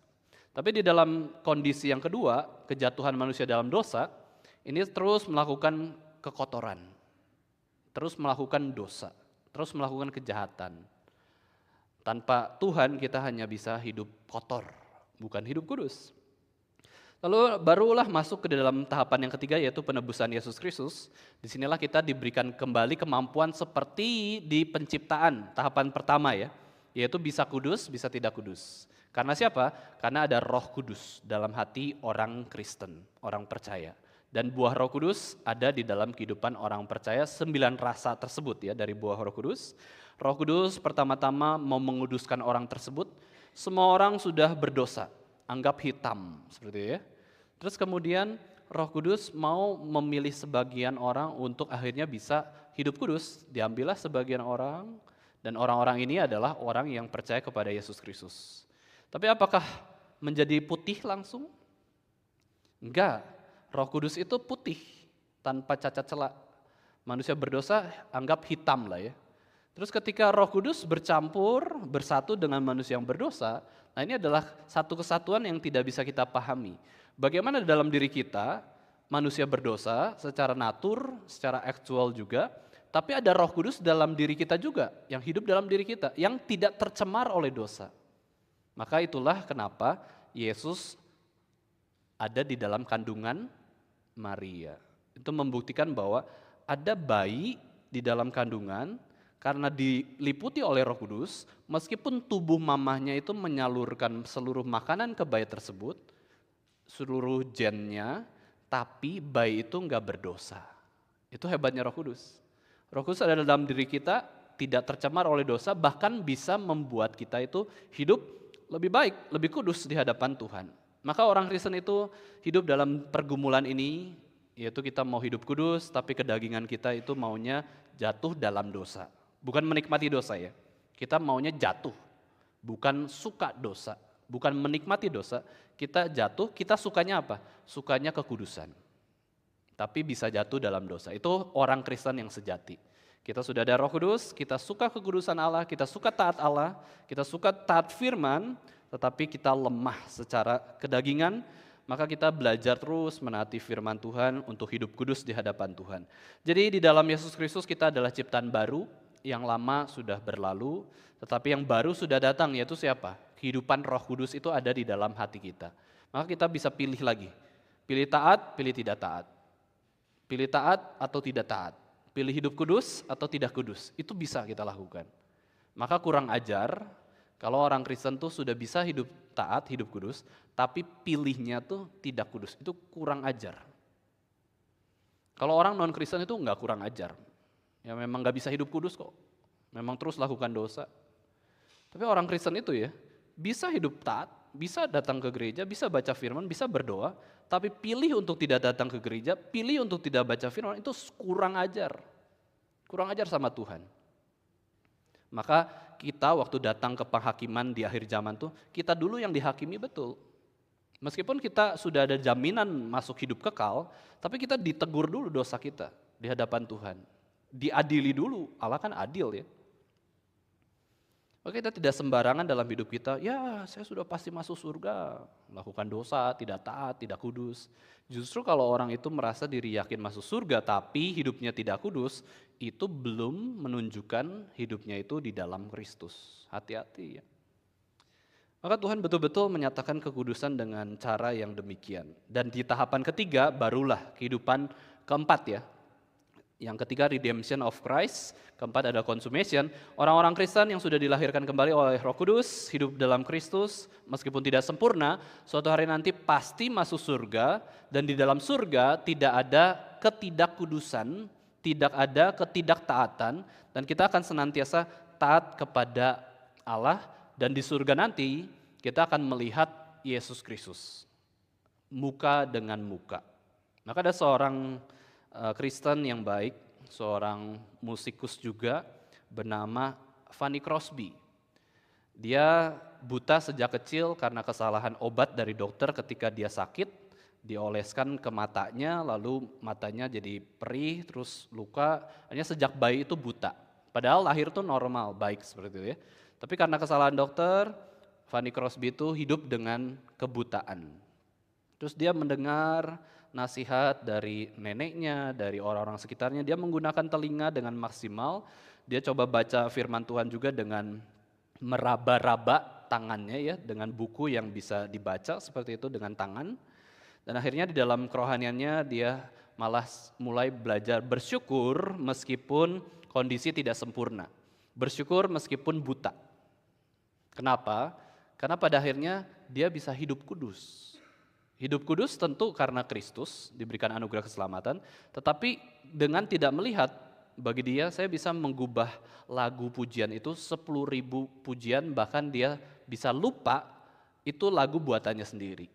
Tapi di dalam kondisi yang kedua, kejatuhan manusia dalam dosa, ini terus melakukan kekotoran, terus melakukan dosa, terus melakukan kejahatan. Tanpa Tuhan kita hanya bisa hidup kotor, bukan hidup kudus. Lalu barulah masuk ke dalam tahapan yang ketiga, yaitu penebusan Yesus Kristus. Disinilah kita diberikan kembali kemampuan seperti di penciptaan, tahapan pertama, ya, yaitu bisa kudus, bisa tidak kudus. Karena siapa? Karena ada Roh Kudus dalam hati orang Kristen, orang percaya. Dan buah Roh Kudus ada di dalam kehidupan orang percaya, 9 rasa tersebut, ya, dari buah Roh Kudus. Roh Kudus pertama-tama mau menguduskan orang tersebut. Semua orang sudah berdosa, anggap hitam, seperti itu, ya. Terus kemudian Roh Kudus mau memilih sebagian orang untuk akhirnya bisa hidup kudus. Diambillah sebagian orang, dan orang-orang ini adalah orang yang percaya kepada Yesus Kristus. Tapi apakah menjadi putih langsung? Enggak, Roh Kudus itu putih, tanpa cacat celah. Manusia berdosa anggap hitam lah, ya. Terus ketika Roh Kudus bercampur, bersatu dengan manusia yang berdosa, nah ini adalah satu kesatuan yang tidak bisa kita pahami. Bagaimana dalam diri kita, manusia berdosa secara natur, secara aktual juga, tapi ada Roh Kudus dalam diri kita juga, yang hidup dalam diri kita, yang tidak tercemar oleh dosa. Maka itulah kenapa Yesus ada di dalam kandungan Maria. Itu membuktikan bahwa ada bayi di dalam kandungan, karena diliputi oleh Roh Kudus, meskipun tubuh mamahnya itu menyalurkan seluruh makanan ke bayi tersebut, seluruh gennya, tapi bayi itu enggak berdosa. Itu hebatnya Roh Kudus. Roh Kudus ada dalam diri kita, tidak tercemar oleh dosa, bahkan bisa membuat kita itu hidup lebih baik, lebih kudus di hadapan Tuhan. Maka orang Kristen itu hidup dalam pergumulan ini, yaitu kita mau hidup kudus, tapi kedagingan kita itu maunya jatuh dalam dosa. Bukan menikmati dosa, ya. Kita maunya jatuh, bukan suka dosa, bukan menikmati dosa. Kita jatuh, kita sukanya apa? Sukanya kekudusan. Tapi bisa jatuh dalam dosa. Itu orang Kristen yang sejati. Kita sudah ada Roh Kudus, kita suka kekudusan Allah, kita suka taat Allah, kita suka taat firman, tetapi kita lemah secara kedagingan, maka kita belajar terus menaati firman Tuhan untuk hidup kudus di hadapan Tuhan. Jadi di dalam Yesus Kristus kita adalah ciptaan baru, yang lama sudah berlalu, tetapi yang baru sudah datang, yaitu siapa? Kehidupan Roh Kudus itu ada di dalam hati kita. Maka kita bisa pilih lagi, pilih taat, pilih tidak taat. Pilih taat atau tidak taat, pilih hidup kudus atau tidak kudus, itu bisa kita lakukan. Maka kurang ajar kalau orang Kristen tuh sudah bisa hidup taat, hidup kudus, tapi pilihnya tuh tidak kudus, itu kurang ajar. Kalau orang non-Kristen itu enggak kurang ajar, ya memang enggak bisa hidup kudus kok, memang terus lakukan dosa. Tapi orang Kristen itu, ya, bisa hidup taat, bisa datang ke gereja, bisa baca firman, bisa berdoa, tapi pilih untuk tidak datang ke gereja, pilih untuk tidak baca firman, itu kurang ajar. Kurang ajar sama Tuhan. Maka kita waktu datang ke penghakiman di akhir zaman tuh, kita dulu yang dihakimi betul. Meskipun kita sudah ada jaminan masuk hidup kekal, tapi kita ditegur dulu dosa kita di hadapan Tuhan. Diadili dulu, Allah kan adil, ya. Maka kita tidak sembarangan dalam hidup kita, ya saya sudah pasti masuk surga, melakukan dosa, tidak taat, tidak kudus. Justru kalau orang itu merasa diri yakin masuk surga tapi hidupnya tidak kudus, itu belum menunjukkan hidupnya itu di dalam Kristus. Hati-hati, ya. Maka Tuhan betul-betul menyatakan kekudusan dengan cara yang demikian. Dan di tahapan ketiga barulah kehidupan keempat, ya. Yang ketiga redemption of Christ, keempat ada consummation. Orang-orang Kristen yang sudah dilahirkan kembali oleh Roh Kudus, hidup dalam Kristus, meskipun tidak sempurna, suatu hari nanti pasti masuk surga, dan di dalam surga tidak ada ketidakkudusan, tidak ada ketidaktaatan, dan kita akan senantiasa taat kepada Allah, dan di surga nanti kita akan melihat Yesus Kristus, muka dengan muka. Maka ada seorang Kristen yang baik, seorang musikus juga bernama Fanny Crosby. Dia buta sejak kecil karena kesalahan obat dari dokter ketika dia sakit, dioleskan ke matanya, lalu matanya jadi perih, terus luka, hanya sejak bayi itu buta. Padahal lahir itu normal, baik seperti itu ya. Tapi karena kesalahan dokter, Fanny Crosby itu hidup dengan kebutaan. Terus dia mendengar nasihat dari neneknya, dari orang-orang sekitarnya, dia menggunakan telinga dengan maksimal, dia coba baca firman Tuhan juga dengan meraba-raba tangannya ya, dengan buku yang bisa dibaca seperti itu dengan tangan. Dan akhirnya di dalam kerohaniannya dia malah mulai belajar bersyukur meskipun kondisi tidak sempurna. Bersyukur meskipun buta. Kenapa? Karena pada akhirnya dia bisa hidup kudus. Hidup kudus tentu karena Kristus diberikan anugerah keselamatan, tetapi dengan tidak melihat, bagi dia saya bisa menggubah lagu pujian itu 10.000 pujian, bahkan dia bisa lupa itu lagu buatannya sendiri.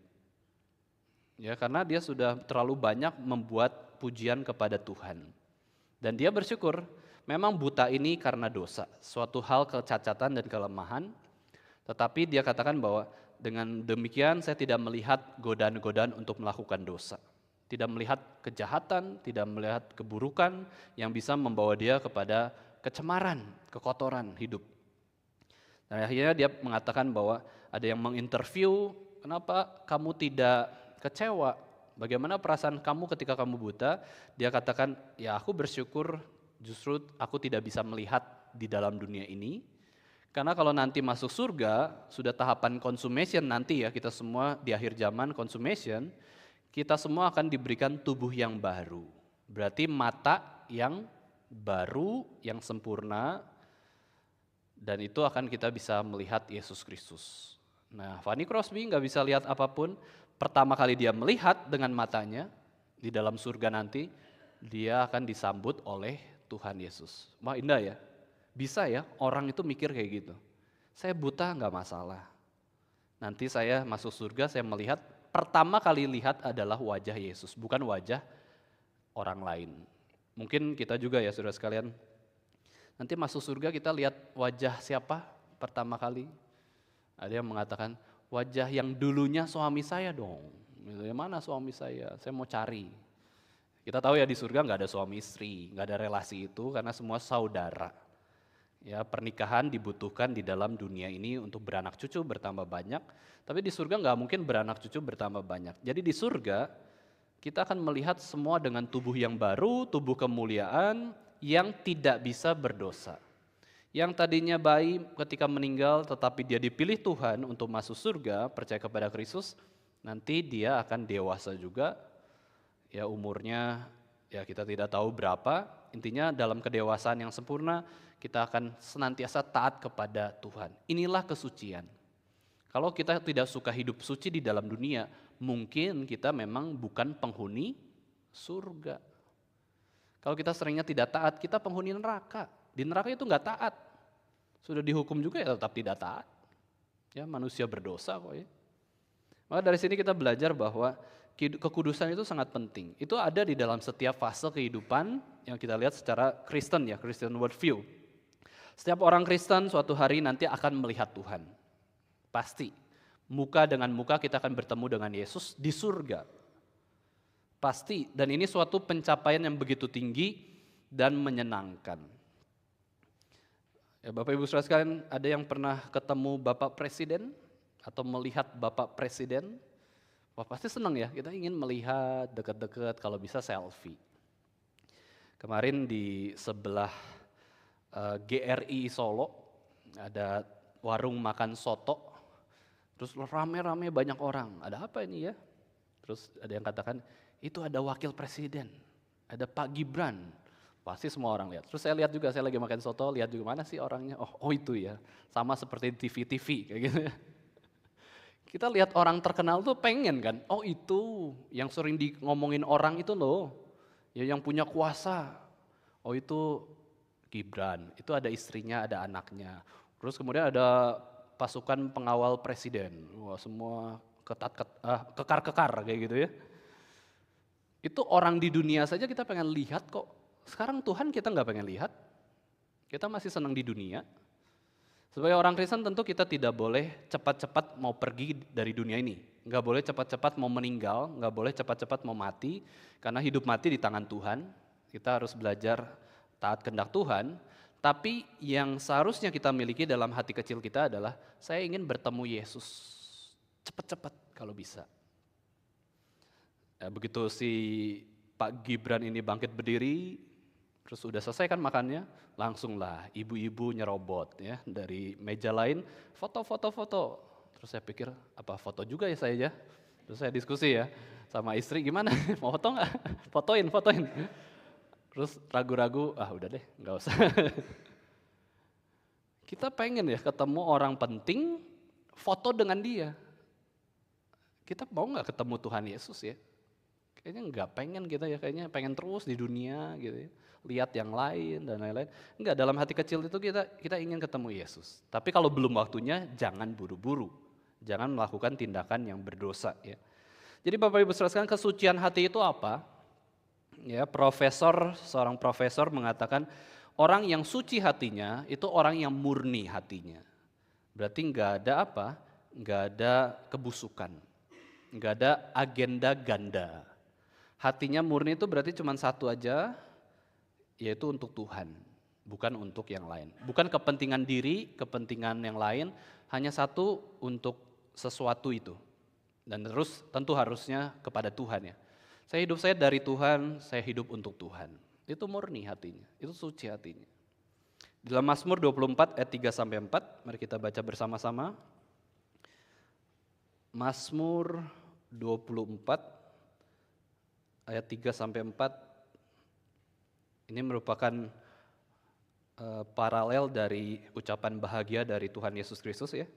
Ya, karena dia sudah terlalu banyak membuat pujian kepada Tuhan. Dan dia bersyukur, memang buta ini karena dosa, suatu hal kecacatan dan kelemahan, tetapi dia katakan bahwa dengan demikian saya tidak melihat godaan-godaan untuk melakukan dosa. Tidak melihat kejahatan, tidak melihat keburukan yang bisa membawa dia kepada kecemaran, kekotoran hidup. Dan akhirnya dia mengatakan bahwa ada yang menginterview, kenapa kamu tidak kecewa? Bagaimana perasaan kamu ketika kamu buta? Dia katakan, ya aku bersyukur justru aku tidak bisa melihat di dalam dunia ini. Karena kalau nanti masuk surga, sudah tahapan consummation nanti ya, kita semua di akhir zaman consummation, kita semua akan diberikan tubuh yang baru. Berarti mata yang baru, yang sempurna, dan itu akan kita bisa melihat Yesus Kristus. Nah, Fanny Crosby nggak bisa lihat apapun, pertama kali dia melihat dengan matanya, di dalam surga nanti, dia akan disambut oleh Tuhan Yesus. Wah indah ya. Bisa ya orang itu mikir kayak gitu. Saya buta nggak masalah. Nanti saya masuk surga, saya melihat, pertama kali lihat adalah wajah Yesus, bukan wajah orang lain. Mungkin kita juga ya saudara sekalian, nanti masuk surga kita lihat wajah siapa pertama kali? Ada yang mengatakan, wajah yang dulunya suami saya dong. Yang mana suami saya mau cari. Kita tahu ya di surga nggak ada suami istri, nggak ada relasi itu karena semua saudara. Ya, pernikahan dibutuhkan di dalam dunia ini untuk beranak cucu bertambah banyak, tapi di surga nggak mungkin beranak cucu bertambah banyak. Jadi di surga kita akan melihat semua dengan tubuh yang baru, tubuh kemuliaan yang tidak bisa berdosa. Yang tadinya bayi ketika meninggal tetapi dia dipilih Tuhan untuk masuk surga, percaya kepada Kristus, nanti dia akan dewasa juga, ya umurnya ya kita tidak tahu berapa, intinya dalam kedewasaan yang sempurna, kita akan senantiasa taat kepada Tuhan. Inilah kesucian. Kalau kita tidak suka hidup suci di dalam dunia, mungkin kita memang bukan penghuni surga. Kalau kita seringnya tidak taat, kita penghuni neraka. Di neraka itu nggak taat. Sudah dihukum juga ya tetap tidak taat. Ya manusia berdosa kok ya. Maka dari sini kita belajar bahwa kekudusan itu sangat penting. Itu ada di dalam setiap fase kehidupan yang kita lihat secara Kristen ya, Christian worldview. Setiap orang Kristen suatu hari nanti akan melihat Tuhan. Pasti. Muka dengan muka kita akan bertemu dengan Yesus di surga. Pasti. Dan ini suatu pencapaian yang begitu tinggi dan menyenangkan. Ya, Bapak Ibu Saudara sekalian, ada yang pernah ketemu Bapak Presiden atau melihat Bapak Presiden? Wah pasti senang ya, kita ingin melihat dekat-dekat kalau bisa selfie. Kemarin di sebelah GRI Solo ada warung makan soto, terus rame-rame banyak orang, ada apa ini ya? Terus ada yang katakan, itu ada wakil presiden, ada Pak Gibran, pasti semua orang lihat. Terus saya lihat juga, saya lagi makan soto, lihat juga mana sih orangnya, oh itu ya, sama seperti TV-TV kayak gitu ya. Kita lihat orang terkenal tuh pengen kan, oh itu yang sering ngomongin orang itu loh, ya yang punya kuasa, Oh itu Gibran, itu ada istrinya, ada anaknya. Terus kemudian ada pasukan pengawal presiden. Wah, semua kekar-kekar kayak gitu ya. Itu orang di dunia saja kita pengen lihat kok. Sekarang Tuhan kita nggak pengen lihat. Kita masih senang di dunia. Sebagai orang Kristen tentu kita tidak boleh cepat-cepat mau pergi dari dunia ini. Nggak boleh cepat-cepat mau meninggal, nggak boleh cepat-cepat mau mati. Karena hidup mati di tangan Tuhan. Kita harus belajar taat kehendak Tuhan. Tapi yang seharusnya kita miliki dalam hati kecil kita adalah saya ingin bertemu Yesus cepat-cepat kalau bisa. Ya, begitu si Pak Gibran ini bangkit berdiri, terus udah selesai kan makannya, langsunglah ibu-ibu nyerobot ya dari meja lain, foto. Terus saya pikir apa foto juga ya saya ya. Terus saya diskusi ya sama istri, gimana mau foto nggak? Fotoin. Terus ragu-ragu, udah deh nggak usah. Kita pengen ya ketemu orang penting, foto dengan dia. Kita mau nggak ketemu Tuhan Yesus ya? Kayaknya nggak pengen kita ya, kayaknya pengen terus di dunia gitu ya. Lihat yang lain dan lain-lain. Enggak, dalam hati kecil itu kita ingin ketemu Yesus. Tapi kalau belum waktunya jangan buru-buru. Jangan melakukan tindakan yang berdosa ya. Jadi Bapak Ibu saudara sekalian, kesucian hati itu apa? Ya, seorang profesor mengatakan orang yang suci hatinya itu orang yang murni hatinya. Berarti nggak ada apa? Nggak ada kebusukan. Nggak ada agenda ganda. Hatinya murni itu berarti cuma satu aja, yaitu untuk Tuhan, bukan untuk yang lain. Bukan kepentingan diri, kepentingan yang lain, hanya satu untuk sesuatu itu. Dan terus tentu harusnya kepada Tuhan ya. Saya dari Tuhan, saya hidup untuk Tuhan. Itu murni hatinya, itu suci hatinya. Dalam Mazmur 24 ayat 3-4, mari kita baca bersama-sama. Mazmur 24 ayat 3-4, ini merupakan paralel dari ucapan bahagia dari Tuhan Yesus Kristus ya.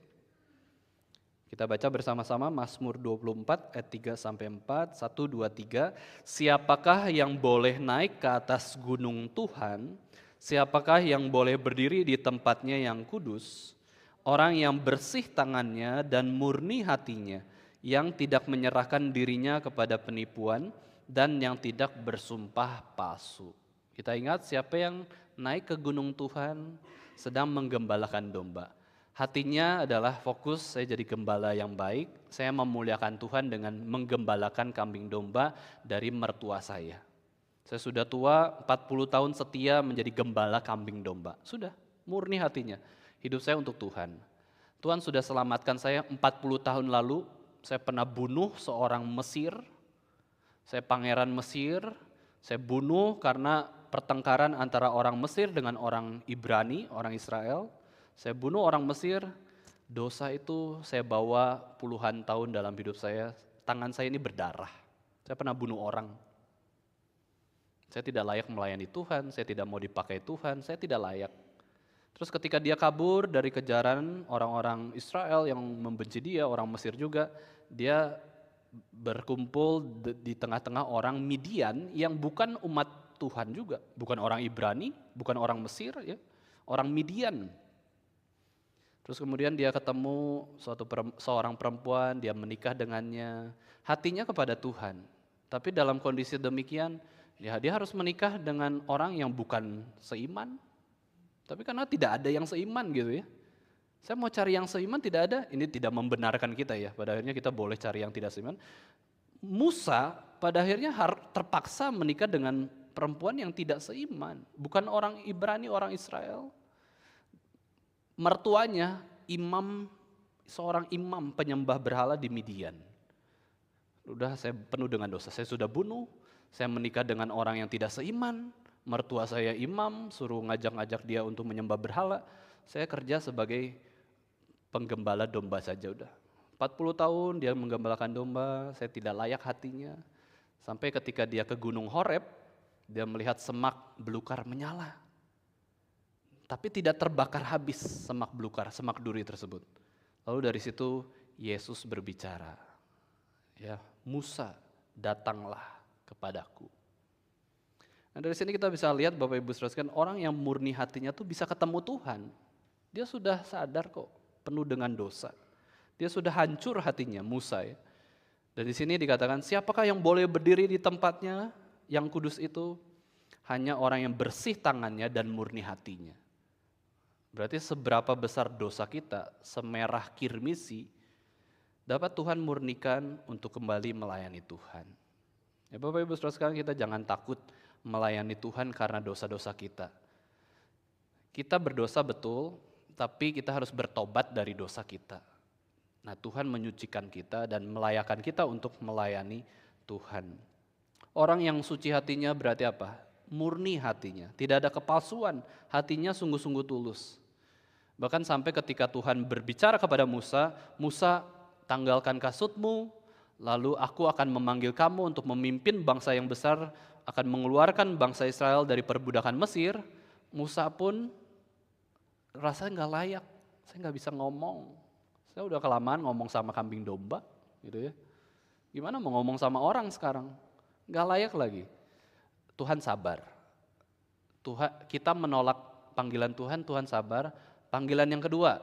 Kita baca bersama-sama Mazmur 24 ayat 3-4, 1, 2, 3. Siapakah yang boleh naik ke atas gunung Tuhan? Siapakah yang boleh berdiri di tempatnya yang kudus? Orang yang bersih tangannya dan murni hatinya, yang tidak menyerahkan dirinya kepada penipuan dan yang tidak bersumpah palsu. Kita ingat siapa yang naik ke gunung Tuhan sedang menggembalakan domba. Hatinya adalah fokus, saya jadi gembala yang baik, saya memuliakan Tuhan dengan menggembalakan kambing domba dari mertua saya. Saya sudah tua, 40 tahun setia menjadi gembala kambing domba. Sudah, murni hatinya. Hidup saya untuk Tuhan. Tuhan sudah selamatkan saya 40 tahun lalu, saya pernah bunuh seorang Mesir, saya pangeran Mesir, saya bunuh karena pertengkaran antara orang Mesir dengan orang Ibrani, orang Israel. Saya bunuh orang Mesir, dosa itu saya bawa puluhan tahun dalam hidup saya, tangan saya ini berdarah. Saya pernah bunuh orang. Saya tidak layak melayani Tuhan, saya tidak mau dipakai Tuhan, saya tidak layak. Terus ketika dia kabur dari kejaran orang-orang Israel yang membenci dia, orang Mesir juga, dia berkumpul di tengah-tengah orang Midian yang bukan umat Tuhan juga, bukan orang Ibrani, bukan orang Mesir ya, orang Midian. Terus kemudian dia ketemu seorang perempuan, dia menikah dengannya, hatinya kepada Tuhan. Tapi dalam kondisi demikian, ya dia harus menikah dengan orang yang bukan seiman. Tapi karena tidak ada yang seiman gitu ya. Saya mau cari yang seiman, tidak ada. Ini tidak membenarkan kita ya, pada akhirnya kita boleh cari yang tidak seiman. Musa pada akhirnya terpaksa menikah dengan perempuan yang tidak seiman. Bukan orang Ibrani, orang Israel. Mertuanya seorang imam penyembah berhala di Midian. Udah saya penuh dengan dosa, saya sudah bunuh, saya menikah dengan orang yang tidak seiman, mertua saya imam, suruh ngajak-ngajak dia untuk menyembah berhala, saya kerja sebagai penggembala domba saja udah. 40 tahun dia menggembalakan domba, saya tidak layak hatinya. Sampai ketika dia ke Gunung Horeb, dia melihat semak belukar menyala. Tapi tidak terbakar habis semak belukar, semak duri tersebut. Lalu dari situ Yesus berbicara, ya Musa datanglah kepadaku. Nah dari sini kita bisa lihat Bapak Ibu saudara, orang yang murni hatinya tuh bisa ketemu Tuhan. Dia sudah sadar kok, penuh dengan dosa. Dia sudah hancur hatinya, Musa ya. Dan di sini dikatakan, siapakah yang boleh berdiri di tempatnya yang kudus itu? Hanya orang yang bersih tangannya dan murni hatinya. Berarti seberapa besar dosa kita, semerah kirmisi, dapat Tuhan murnikan untuk kembali melayani Tuhan. Ya Bapak Ibu saudara sekalian, kita jangan takut melayani Tuhan karena dosa-dosa kita. Kita berdosa betul, tapi kita harus bertobat dari dosa kita. Nah Tuhan menyucikan kita dan melayakkan kita untuk melayani Tuhan. Orang yang suci hatinya berarti apa? Murni hatinya, tidak ada kepalsuan, hatinya sungguh-sungguh tulus. Bahkan sampai ketika Tuhan berbicara kepada Musa, Musa tanggalkan kasutmu, lalu aku akan memanggil kamu untuk memimpin bangsa yang besar, akan mengeluarkan bangsa Israel dari perbudakan Mesir. Musa pun rasanya nggak layak, saya nggak bisa ngomong. Saya udah kelamaan ngomong sama kambing domba, gitu ya. Gimana mau ngomong sama orang sekarang? Nggak layak lagi. Tuhan sabar. Kita menolak panggilan Tuhan, Tuhan sabar. Panggilan yang kedua,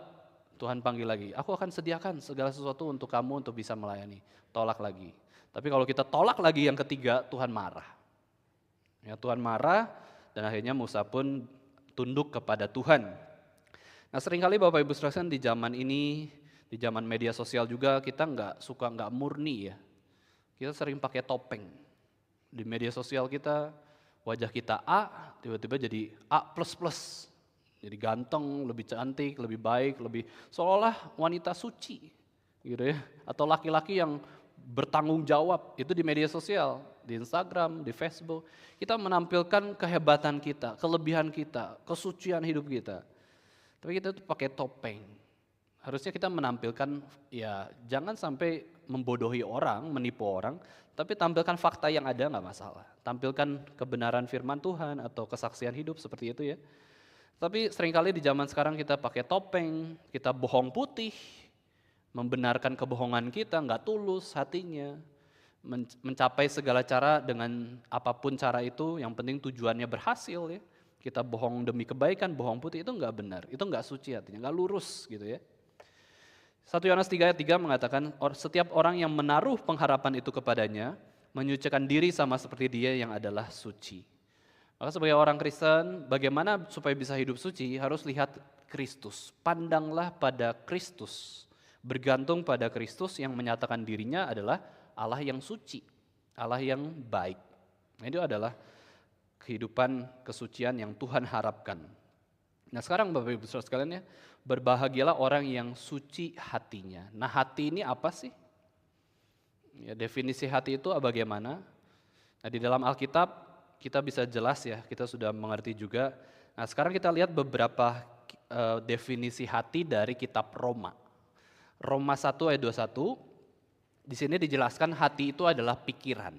Tuhan panggil lagi. Aku akan sediakan segala sesuatu untuk kamu untuk bisa melayani. Tolak lagi. Tapi kalau kita tolak lagi yang ketiga, Tuhan marah. Ya, Tuhan marah dan akhirnya Musa pun tunduk kepada Tuhan. Nah seringkali Bapak Ibu saudara di zaman ini, di zaman media sosial juga kita nggak murni ya. Kita sering pakai topeng. Di media sosial kita, wajah kita A, tiba-tiba jadi A++. Jadi ganteng, lebih cantik, lebih baik, lebih seolah-olah wanita suci. Gitu ya. Atau laki-laki yang bertanggung jawab, itu di media sosial, di Instagram, di Facebook. Kita menampilkan kehebatan kita, kelebihan kita, kesucian hidup kita. Tapi kita tuh pakai topeng. Harusnya kita menampilkan, ya jangan sampai membodohi orang, menipu orang, tapi tampilkan fakta yang ada nggak masalah. Tampilkan kebenaran firman Tuhan atau kesaksian hidup seperti itu ya. Tapi seringkali di zaman sekarang kita pakai topeng, kita bohong putih, membenarkan kebohongan kita, nggak tulus hatinya, mencapai segala cara dengan apapun cara itu, yang penting tujuannya berhasil ya. Kita bohong demi kebaikan, bohong putih itu nggak benar, itu nggak suci hatinya, nggak lurus gitu ya. 1 Yohanes 3 ayat 3 mengatakan, setiap orang yang menaruh pengharapan itu kepadanya, menyucikan diri sama seperti dia yang adalah suci. Maka sebagai orang Kristen, bagaimana supaya bisa hidup suci, harus lihat Kristus. Pandanglah pada Kristus, bergantung pada Kristus yang menyatakan dirinya adalah Allah yang suci, Allah yang baik. Nah, itu adalah kehidupan kesucian yang Tuhan harapkan. Nah sekarang Bapak Ibu saudara sekalian ya, berbahagialah orang yang suci hatinya. Nah hati ini apa sih? Ya, definisi hati itu bagaimana? Nah di dalam Alkitab kita bisa jelas ya, kita sudah mengerti juga. Nah sekarang kita lihat beberapa definisi hati dari kitab Roma. Roma 1 ayat 21, di sini dijelaskan hati itu adalah pikiran.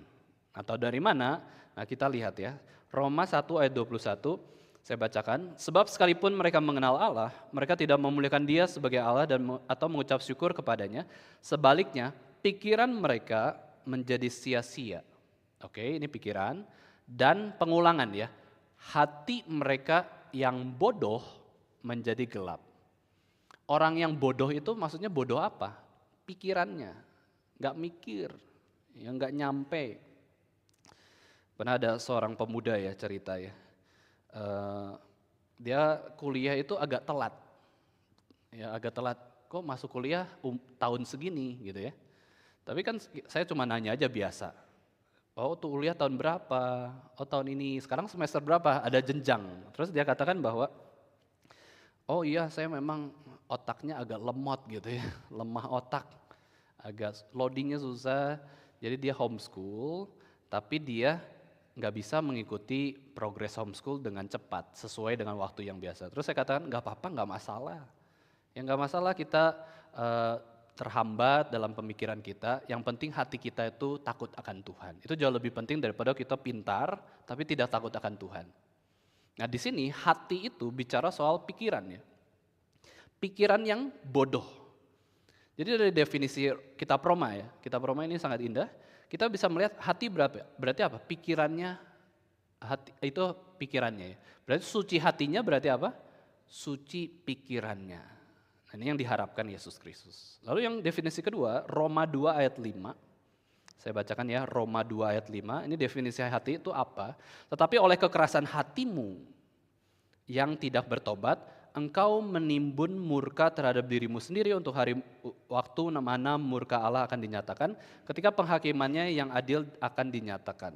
Atau dari mana? Nah kita lihat ya, Roma 1 ayat 21, saya bacakan, sebab sekalipun mereka mengenal Allah, mereka tidak memuliakan Dia sebagai Allah atau mengucap syukur kepadanya. Sebaliknya, pikiran mereka menjadi sia-sia. Oke, ini pikiran dan pengulangan ya. Hati mereka yang bodoh menjadi gelap. Orang yang bodoh itu maksudnya bodoh apa? Pikirannya, nggak mikir, ya nggak nyampe. Pernah ada seorang pemuda ya cerita ya. Dia kuliah itu agak telat, ya agak telat. Kok masuk kuliah tahun segini gitu ya? Tapi kan saya cuma nanya aja biasa. Oh tuh kuliah tahun berapa? Oh tahun ini. Sekarang semester berapa? Ada jenjang. Terus dia katakan bahwa, oh iya saya memang otaknya agak lemot gitu ya, lemah otak, agak loadingnya susah. Jadi dia homeschool, tapi dia nggak bisa mengikuti progres homeschool dengan cepat, sesuai dengan waktu yang biasa. Terus saya katakan, nggak apa-apa, nggak masalah. Ya nggak masalah kita terhambat dalam pemikiran kita, yang penting hati kita itu takut akan Tuhan. Itu jauh lebih penting daripada kita pintar, tapi tidak takut akan Tuhan. Nah di sini hati itu bicara soal pikiran ya. Pikiran yang bodoh. Jadi dari definisi kitab Roma ya, kitab Roma ini sangat indah. Kita bisa melihat hati berarti apa? Pikirannya Hati, itu pikirannya ya. Berarti suci hatinya berarti apa? Suci pikirannya. Nah, ini yang diharapkan Yesus Kristus. Lalu yang definisi kedua, Roma 2 ayat 5. Saya bacakan ya, Roma 2 ayat 5. Ini definisi hati itu apa? Tetapi oleh kekerasan hatimu yang tidak bertobat, engkau menimbun murka terhadap dirimu sendiri untuk hari waktu mana murka Allah akan dinyatakan, ketika penghakimannya yang adil akan dinyatakan.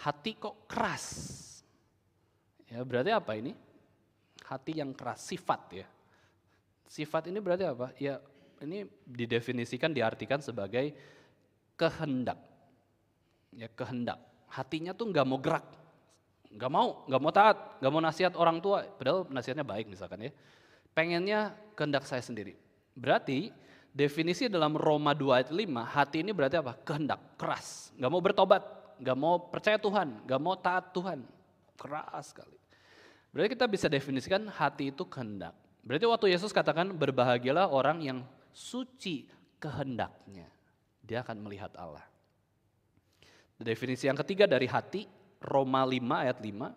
Hati kok keras? Ya, berarti apa ini? Hati yang keras, sifat ya. Sifat ini berarti apa? Ya, ini didefinisikan, diartikan sebagai kehendak. Ya, kehendak. Hatinya tuh nggak mau gerak. Nggak mau taat, nggak mau nasihat orang tua, padahal nasihatnya baik misalkan ya. Pengennya kehendak saya sendiri. Berarti definisi dalam Roma 2 ayat 5, hati ini berarti apa? Kehendak, keras, nggak mau bertobat, nggak mau percaya Tuhan, nggak mau taat Tuhan. Keras sekali. Berarti kita bisa definisikan hati itu kehendak. Berarti waktu Yesus katakan berbahagialah orang yang suci kehendaknya. Dia akan melihat Allah. Definisi yang ketiga dari hati, Roma 5 ayat 5.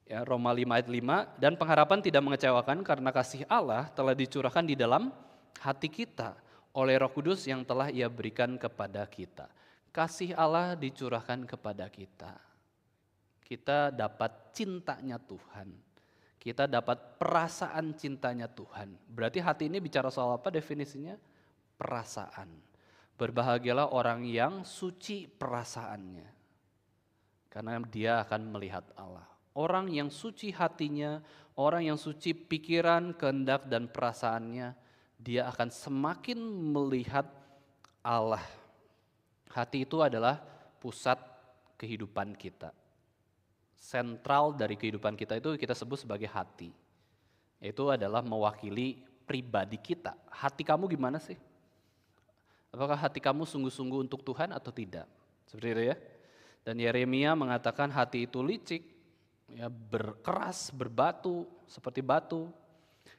Ya, Roma 5 ayat 5, dan pengharapan tidak mengecewakan karena kasih Allah telah dicurahkan di dalam hati kita oleh Roh Kudus yang telah Ia berikan kepada kita. Kasih Allah dicurahkan kepada kita. Kita dapat cintanya Tuhan. Kita dapat perasaan cintanya Tuhan. Berarti hati ini bicara soal apa definisinya? Perasaan. Berbahagialah orang yang suci perasaannya. Karena dia akan melihat Allah. Orang yang suci hatinya, orang yang suci pikiran, kehendak, dan perasaannya, dia akan semakin melihat Allah. Hati itu adalah pusat kehidupan kita. Sentral dari kehidupan kita itu kita sebut sebagai hati. Itu adalah mewakili pribadi kita. Hati kamu gimana sih? Apakah hati kamu sungguh-sungguh untuk Tuhan atau tidak? Seperti itu ya. Dan Yeremia mengatakan hati itu licik, ya, berkeras, berbatu, seperti batu.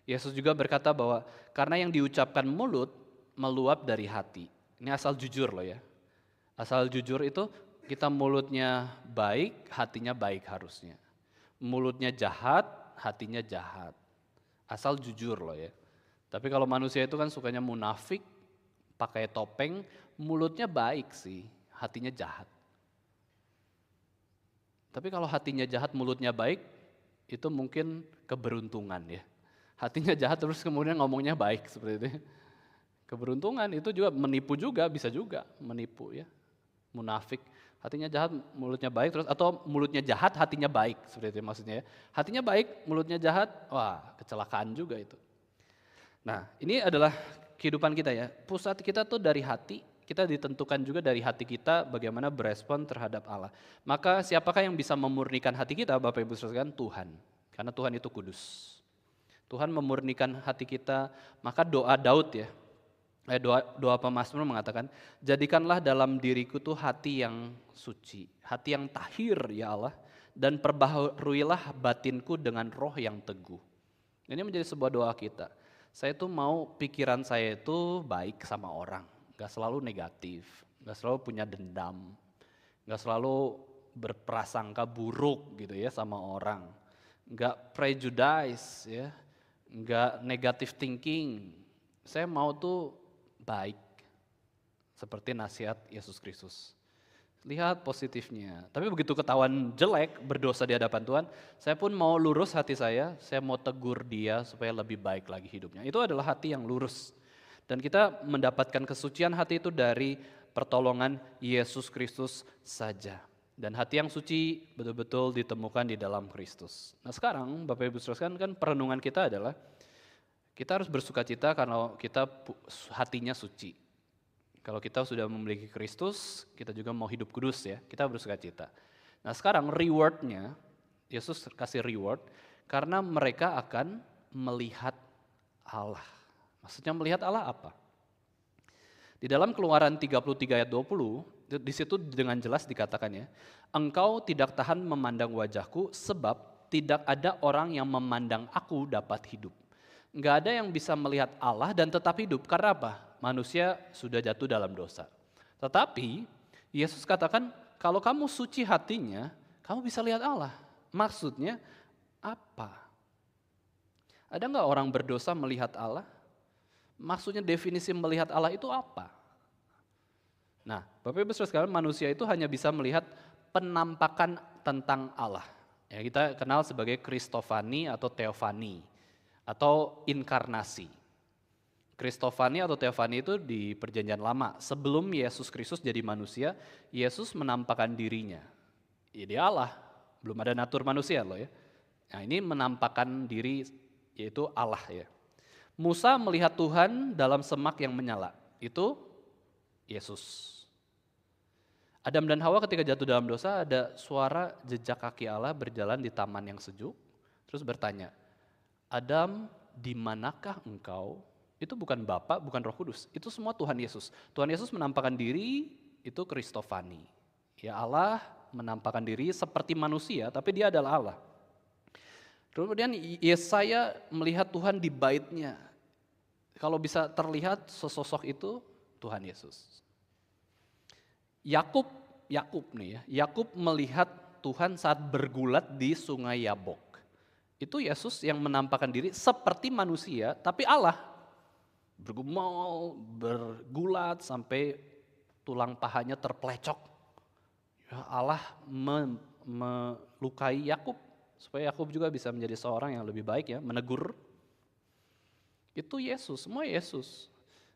Yesus juga berkata bahwa karena yang diucapkan mulut meluap dari hati. Ini asal jujur loh ya. Asal jujur itu kita mulutnya baik, hatinya baik harusnya. Mulutnya jahat, hatinya jahat. Asal jujur loh ya. Tapi kalau manusia itu kan sukanya munafik, pakai topeng, mulutnya baik sih, hatinya jahat. Tapi kalau hatinya jahat, mulutnya baik, itu mungkin keberuntungan ya. Hatinya jahat terus kemudian ngomongnya baik seperti itu. Keberuntungan itu juga menipu juga, bisa juga menipu ya. Munafik, hatinya jahat, mulutnya baik terus, atau mulutnya jahat, hatinya baik seperti itu maksudnya ya. Hatinya baik, mulutnya jahat, wah kecelakaan juga itu. Nah ini adalah kehidupan kita ya. Pusat kita tuh dari hati. Kita ditentukan juga dari hati kita bagaimana berespon terhadap Allah. Maka siapakah yang bisa memurnikan hati kita, Bapak Ibu sekalian? Tuhan. Karena Tuhan itu kudus. Tuhan memurnikan hati kita, maka doa Daud ya, doa pemazmur mengatakan, jadikanlah dalam diriku tuh hati yang suci, hati yang tahir ya Allah, dan perbaharuilah batinku dengan roh yang teguh. Ini menjadi sebuah doa kita. Saya tuh mau pikiran saya itu baik sama orang. Gak selalu negatif, gak selalu punya dendam, gak selalu berprasangka buruk gitu ya sama orang. Gak prejudice ya, gak negative thinking. Saya mau tuh baik, seperti nasihat Yesus Kristus. Lihat positifnya, tapi begitu ketahuan jelek, berdosa di hadapan Tuhan, saya pun mau lurus hati saya mau tegur dia supaya lebih baik lagi hidupnya. Itu adalah hati yang lurus. Dan kita mendapatkan kesucian hati itu dari pertolongan Yesus Kristus saja. Dan hati yang suci betul-betul ditemukan di dalam Kristus. Nah sekarang Bapak Ibu sekalian kan perenungan kita adalah kita harus bersuka cita karena kita hatinya suci. Kalau kita sudah memiliki Kristus, kita juga mau hidup kudus ya, kita bersuka cita. Nah sekarang rewardnya, Yesus kasih reward karena mereka akan melihat Allah. Maksudnya melihat Allah apa? Di dalam Keluaran 33 ayat 20, di situ dengan jelas dikatakan ya, engkau tidak tahan memandang wajahku sebab tidak ada orang yang memandang aku dapat hidup. Enggak ada yang bisa melihat Allah dan tetap hidup. Karena apa? Manusia sudah jatuh dalam dosa. Tetapi Yesus katakan kalau kamu suci hatinya, Kamu bisa lihat Allah. Maksudnya apa? Ada nggak orang berdosa melihat Allah? Maksudnya definisi melihat Allah itu apa? Nah, Bapak Ibu Saudara sekalian, manusia itu hanya bisa melihat penampakan tentang Allah. Ya, kita kenal sebagai Kristofani atau Teofani atau inkarnasi. Kristofani atau Teofani itu di Perjanjian Lama. Sebelum Yesus Kristus jadi manusia, Yesus menampakkan dirinya. Ya, dia Allah, belum ada natur manusia loh ya. Nah, ini menampakkan diri yaitu Allah ya. Musa melihat Tuhan dalam semak yang menyala. Itu Yesus. Adam dan Hawa ketika jatuh dalam dosa ada suara jejak kaki Allah berjalan di taman yang sejuk. Terus bertanya, Adam, di manakah engkau? Itu bukan Bapa, bukan Roh Kudus. Itu semua Tuhan Yesus. Tuhan Yesus menampakkan diri itu Kristofani. Ya, Allah menampakkan diri seperti manusia, tapi dia adalah Allah. Kemudian Yesaya melihat Tuhan di baitnya. Kalau bisa terlihat sesosok itu Tuhan Yesus. Yakub melihat Tuhan saat bergulat di Sungai Yabok. Itu Yesus yang menampakkan diri seperti manusia, tapi Allah. Bergumul, bergulat sampai tulang pahanya terpelecok. Ya, Allah melukai Yakub supaya Yakub juga bisa menjadi seorang yang lebih baik ya, menegur. Itu Yesus, semua Yesus.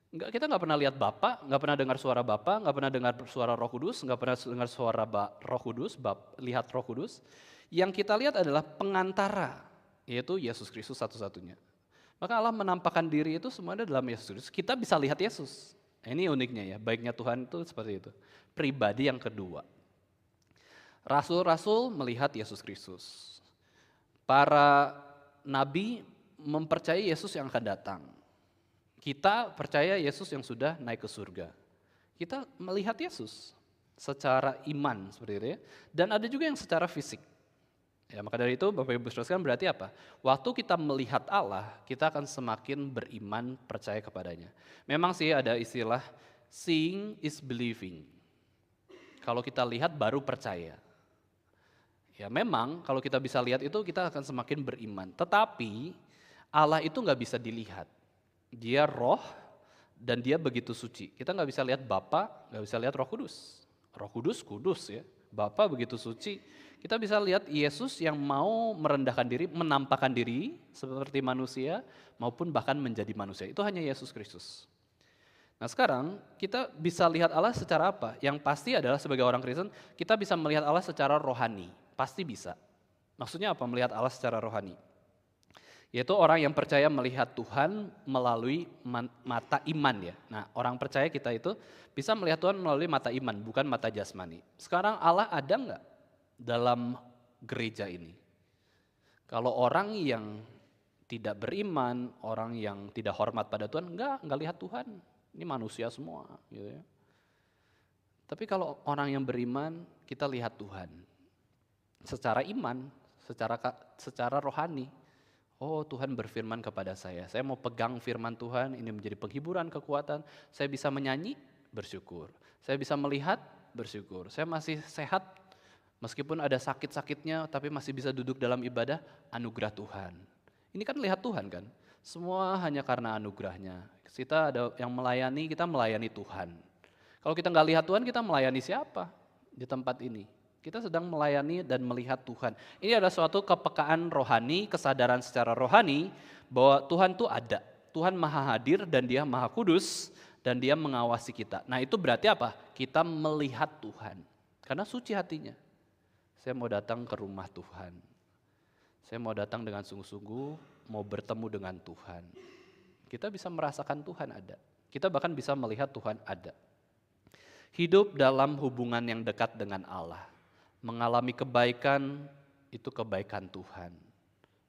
Kita nggak pernah lihat Bapa, nggak pernah dengar suara Bapa, nggak pernah dengar suara Roh Kudus, nggak pernah dengar suara Roh Kudus, lihat Roh Kudus. Yang kita lihat adalah pengantara, yaitu Yesus Kristus satu-satunya. Maka Allah menampakkan diri itu semuanya dalam Yesus Kristus. Kita bisa lihat Yesus. Ini uniknya ya, baiknya Tuhan itu seperti itu. Pribadi yang kedua. Rasul-rasul melihat Yesus Kristus. Para nabi mempercayai Yesus yang akan datang. Kita percaya Yesus yang sudah naik ke surga. Kita melihat Yesus secara iman seperti itu ya. Dan ada juga yang secara fisik. Ya, maka dari itu Bapak Ibu Saudara sekalian berarti apa? Waktu kita melihat Allah, kita akan semakin beriman percaya kepadanya. Memang sih ada istilah seeing is believing. Kalau kita lihat baru percaya. Ya memang kalau kita bisa lihat itu kita akan semakin beriman. Tetapi Allah itu nggak bisa dilihat. Dia roh dan dia begitu suci. Kita nggak bisa lihat Bapa, nggak bisa lihat Roh Kudus. Roh Kudus, kudus ya. Bapa begitu suci. Kita bisa lihat Yesus yang mau merendahkan diri, menampakkan diri seperti manusia maupun bahkan menjadi manusia. Itu hanya Yesus Kristus. Nah sekarang kita bisa lihat Allah secara apa? Yang pasti adalah sebagai orang Kristen kita bisa melihat Allah secara rohani. Pasti bisa. Maksudnya apa melihat Allah secara rohani? Yaitu orang yang percaya melihat Tuhan melalui mata iman ya. Nah orang percaya kita itu bisa melihat Tuhan melalui mata iman, bukan mata jasmani. Sekarang Allah ada nggak dalam gereja ini? Kalau orang yang tidak beriman, orang yang tidak hormat pada Tuhan, nggak lihat Tuhan. Ini manusia semua gitu ya. Tapi kalau orang yang beriman, kita lihat Tuhan. Secara iman, secara rohani. Oh Tuhan berfirman kepada saya mau pegang firman Tuhan, ini menjadi penghiburan, kekuatan. Saya bisa menyanyi, bersyukur. Saya bisa melihat, bersyukur. Saya masih sehat, meskipun ada sakit-sakitnya, tapi masih bisa duduk dalam ibadah, anugerah Tuhan. Ini kan lihat Tuhan kan, semua hanya karena anugerahnya. Kita ada yang melayani, kita melayani Tuhan. Kalau kita nggak lihat Tuhan, kita melayani siapa di tempat ini? Kita sedang melayani dan melihat Tuhan. Ini adalah suatu kepekaan rohani, kesadaran secara rohani bahwa Tuhan itu ada. Tuhan maha hadir dan dia maha kudus dan dia mengawasi kita. Nah itu berarti apa? Kita melihat Tuhan. Karena suci hatinya. Saya mau datang ke rumah Tuhan. Saya mau datang dengan sungguh-sungguh, mau bertemu dengan Tuhan. Kita bisa merasakan Tuhan ada. Kita bahkan bisa melihat Tuhan ada. Hidup dalam hubungan yang dekat dengan Allah. Mengalami kebaikan, itu kebaikan Tuhan.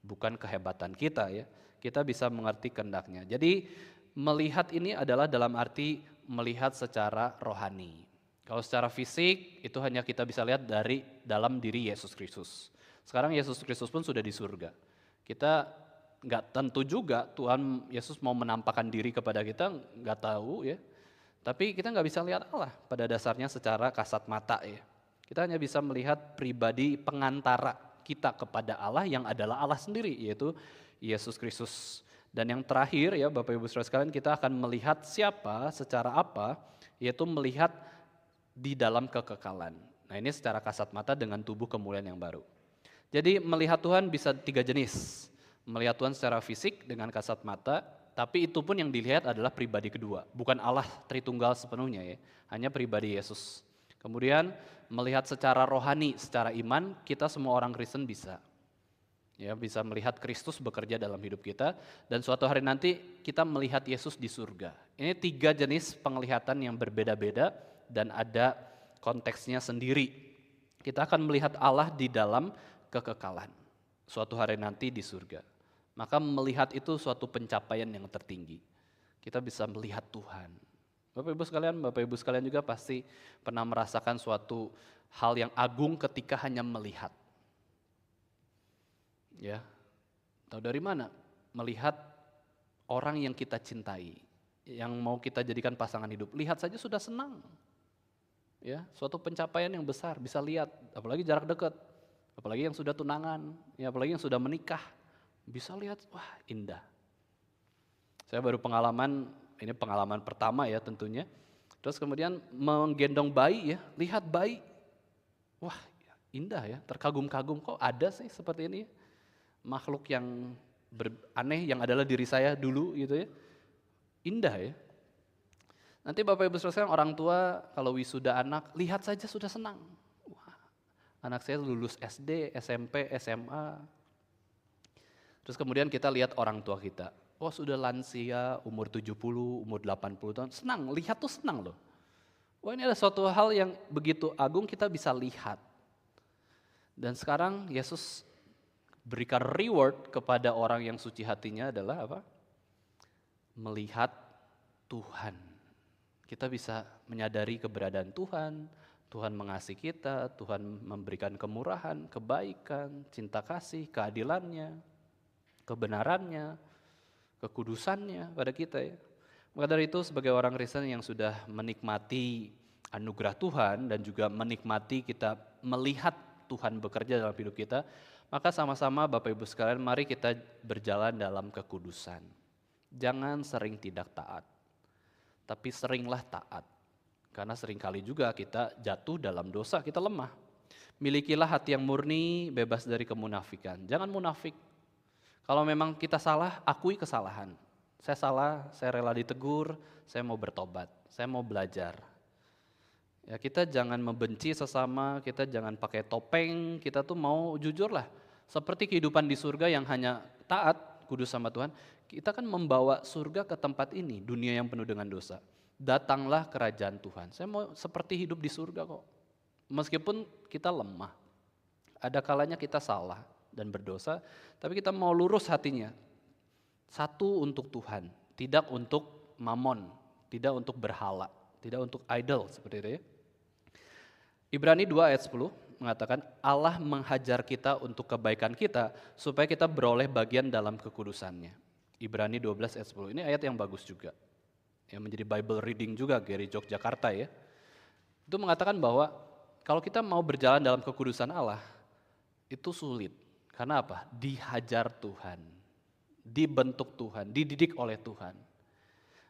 Bukan kehebatan kita ya. Kita bisa mengerti kehendaknya. Jadi melihat ini adalah dalam arti melihat secara rohani. Kalau secara fisik itu hanya kita bisa lihat dari dalam diri Yesus Kristus. Sekarang Yesus Kristus pun sudah di surga. Kita nggak tentu juga Tuhan Yesus mau menampakkan diri kepada kita, nggak tahu ya. Tapi kita nggak bisa lihat Allah pada dasarnya secara kasat mata ya. Kita hanya bisa melihat pribadi pengantara kita kepada Allah yang adalah Allah sendiri, yaitu Yesus Kristus. Dan yang terakhir ya Bapak Ibu Saudara sekalian, kita akan melihat siapa secara apa, yaitu melihat di dalam kekekalan. Nah ini secara kasat mata dengan tubuh kemuliaan yang baru. Jadi melihat Tuhan bisa 3 jenis. Melihat Tuhan secara fisik dengan kasat mata, tapi itu pun yang dilihat adalah pribadi kedua. Bukan Allah Tritunggal sepenuhnya ya, hanya pribadi Yesus. Kemudian melihat secara rohani, secara iman, kita semua orang Kristen bisa. Ya, bisa melihat Kristus bekerja dalam hidup kita, dan suatu hari nanti kita melihat Yesus di surga. Ini 3 jenis penglihatan yang berbeda-beda dan ada konteksnya sendiri. Kita akan melihat Allah di dalam kekekalan, suatu hari nanti di surga. Maka melihat itu suatu pencapaian yang tertinggi. Kita bisa melihat Tuhan. Bapak Ibu sekalian juga pasti pernah merasakan suatu hal yang agung ketika hanya melihat. Ya, tahu dari mana? Melihat orang yang kita cintai, yang mau kita jadikan pasangan hidup. Lihat saja sudah senang. Ya, suatu pencapaian yang besar, bisa lihat, apalagi jarak dekat, apalagi yang sudah tunangan, ya apalagi yang sudah menikah, bisa lihat, wah indah. Saya baru pengalaman, ini pengalaman pertama ya tentunya, terus kemudian menggendong bayi ya, lihat bayi, wah indah ya, terkagum-kagum, kok ada sih seperti ini, makhluk yang aneh yang adalah diri saya dulu gitu ya, indah ya. Nanti Bapak Ibu Saudara orang tua kalau wisuda anak, lihat saja sudah senang. Wah, anak saya lulus SD, SMP, SMA. Terus kemudian kita lihat orang tua kita. Oh sudah lansia, umur 70, umur 80 tahun. Senang, lihat tuh senang loh. Wah ini ada suatu hal yang begitu agung kita bisa lihat. Dan sekarang Yesus berikan reward kepada orang yang suci hatinya adalah apa? Melihat Tuhan. Kita bisa menyadari keberadaan Tuhan, Tuhan mengasihi kita, Tuhan memberikan kemurahan, kebaikan, cinta kasih, keadilannya, kebenarannya, kekudusannya pada kita ya. Maka dari itu sebagai orang Kristen yang sudah menikmati anugerah Tuhan dan juga menikmati kita melihat Tuhan bekerja dalam hidup kita, maka sama-sama Bapak Ibu sekalian mari kita berjalan dalam kekudusan. Jangan sering tidak taat. Tapi seringlah taat, karena seringkali juga kita jatuh dalam dosa, kita lemah. Milikilah hati yang murni, bebas dari kemunafikan. Jangan munafik. Kalau memang kita salah, akui kesalahan. Saya salah, saya rela ditegur, saya mau bertobat, saya mau belajar. Ya, kita jangan membenci sesama, kita jangan pakai topeng, kita tuh mau jujur lah. Seperti kehidupan di surga yang hanya taat, kudus sama Tuhan, kita kan membawa surga ke tempat ini, dunia yang penuh dengan dosa. Datanglah kerajaan Tuhan. Saya mau seperti hidup di surga kok. Meskipun kita lemah, ada kalanya kita salah dan berdosa, tapi kita mau lurus hatinya. Satu untuk Tuhan, tidak untuk mamon, tidak untuk berhala, tidak untuk idol seperti itu ya. Ibrani 2 ayat 10 mengatakan Allah menghajar kita untuk kebaikan kita supaya kita beroleh bagian dalam kekudusannya. Ibrani 12 ayat 10, ini ayat yang bagus juga. Yang menjadi Bible reading juga Gary Yogyakarta ya. Itu mengatakan bahwa kalau kita mau berjalan dalam kekudusan Allah, itu sulit. Karena apa? Dihajar Tuhan, dibentuk Tuhan, dididik oleh Tuhan.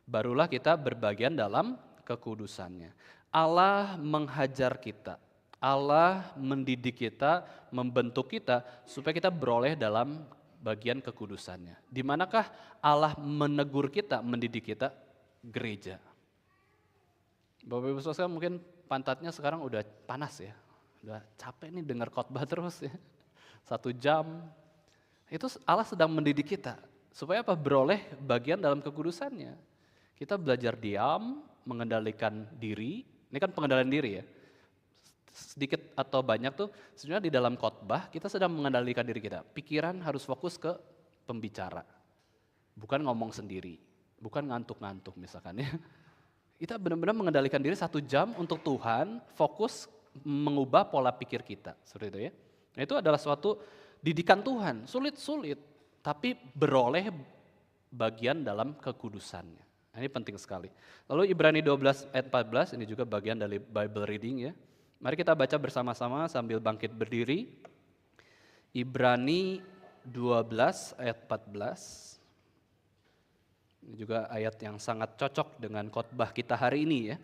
Barulah kita berbagian dalam kekudusannya. Allah menghajar kita, Allah mendidik kita, membentuk kita supaya kita beroleh dalam bagian kekudusannya. Di manakah Allah menegur kita, mendidik kita? Gereja. Bapak Ibu Saudara mungkin pantatnya sekarang udah panas ya, udah capek nih dengar khotbah terus ya, 1 jam. Itu Allah sedang mendidik kita, supaya apa? Beroleh bagian dalam kekudusannya. Kita belajar diam, mengendalikan diri, ini kan pengendalian diri ya. Sedikit atau banyak tuh sebenarnya di dalam khotbah kita sedang mengendalikan diri kita. Pikiran harus fokus ke pembicara, bukan ngomong sendiri, bukan ngantuk-ngantuk misalkan ya. Kita benar-benar mengendalikan diri 1 jam untuk Tuhan, fokus mengubah pola pikir kita, seperti itu ya. Nah, itu adalah suatu didikan Tuhan, sulit-sulit, tapi beroleh bagian dalam kekudusannya. Nah, ini penting sekali. Lalu Ibrani 12 ayat 14, ini juga bagian dari Bible reading ya. Mari kita baca bersama-sama sambil bangkit berdiri. Ibrani 12 ayat 14. Ini juga ayat yang sangat cocok dengan khotbah kita hari ini ya.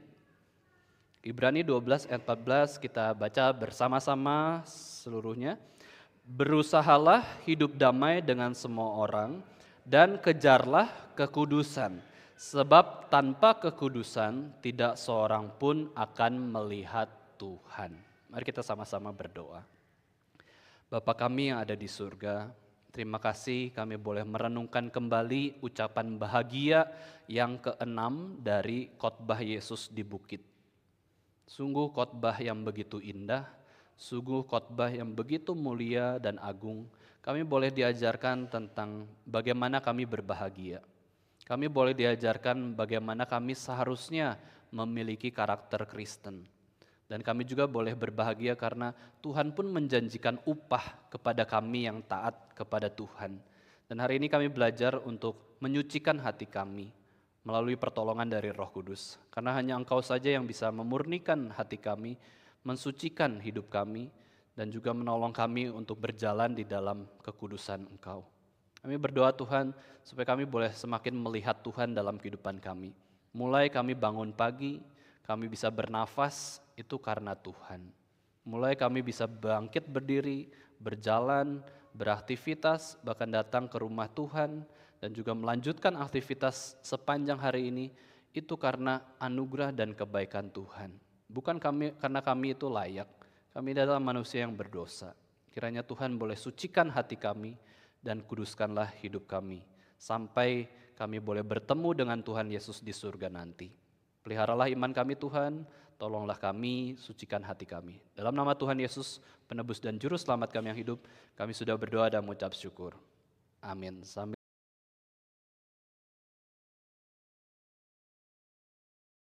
Ibrani 12 ayat 14 kita baca bersama-sama seluruhnya. Berusahalah hidup damai dengan semua orang dan kejarlah kekudusan. Sebab tanpa kekudusan tidak seorang pun akan melihat Tuhan. Mari kita sama-sama berdoa. Bapa kami yang ada di surga, terima kasih kami boleh merenungkan kembali ucapan bahagia yang keenam dari khotbah Yesus di bukit. Sungguh khotbah yang begitu indah, sungguh khotbah yang begitu mulia dan agung. Kami boleh diajarkan tentang bagaimana kami berbahagia. Kami boleh diajarkan bagaimana kami seharusnya memiliki karakter Kristen. Dan kami juga boleh berbahagia karena Tuhan pun menjanjikan upah kepada kami yang taat kepada Tuhan. Dan hari ini kami belajar untuk menyucikan hati kami melalui pertolongan dari Roh Kudus. Karena hanya Engkau saja yang bisa memurnikan hati kami, mensucikan hidup kami, dan juga menolong kami untuk berjalan di dalam kekudusan Engkau. Kami berdoa Tuhan supaya kami boleh semakin melihat Tuhan dalam kehidupan kami. Mulai kami bangun pagi, kami bisa bernafas, itu karena Tuhan. Mulai kami bisa bangkit berdiri, berjalan, beraktivitas, bahkan datang ke rumah Tuhan, dan juga melanjutkan aktivitas sepanjang hari ini, itu karena anugerah dan kebaikan Tuhan. Bukan karena kami itu layak, kami adalah manusia yang berdosa. Kiranya Tuhan boleh sucikan hati kami, dan kuduskanlah hidup kami, sampai kami boleh bertemu dengan Tuhan Yesus di surga nanti. Peliharalah iman kami Tuhan, tolonglah kami, sucikan hati kami. Dalam nama Tuhan Yesus, penebus dan juru selamat kami yang hidup, kami sudah berdoa dan mengucap syukur. Amin. Sambil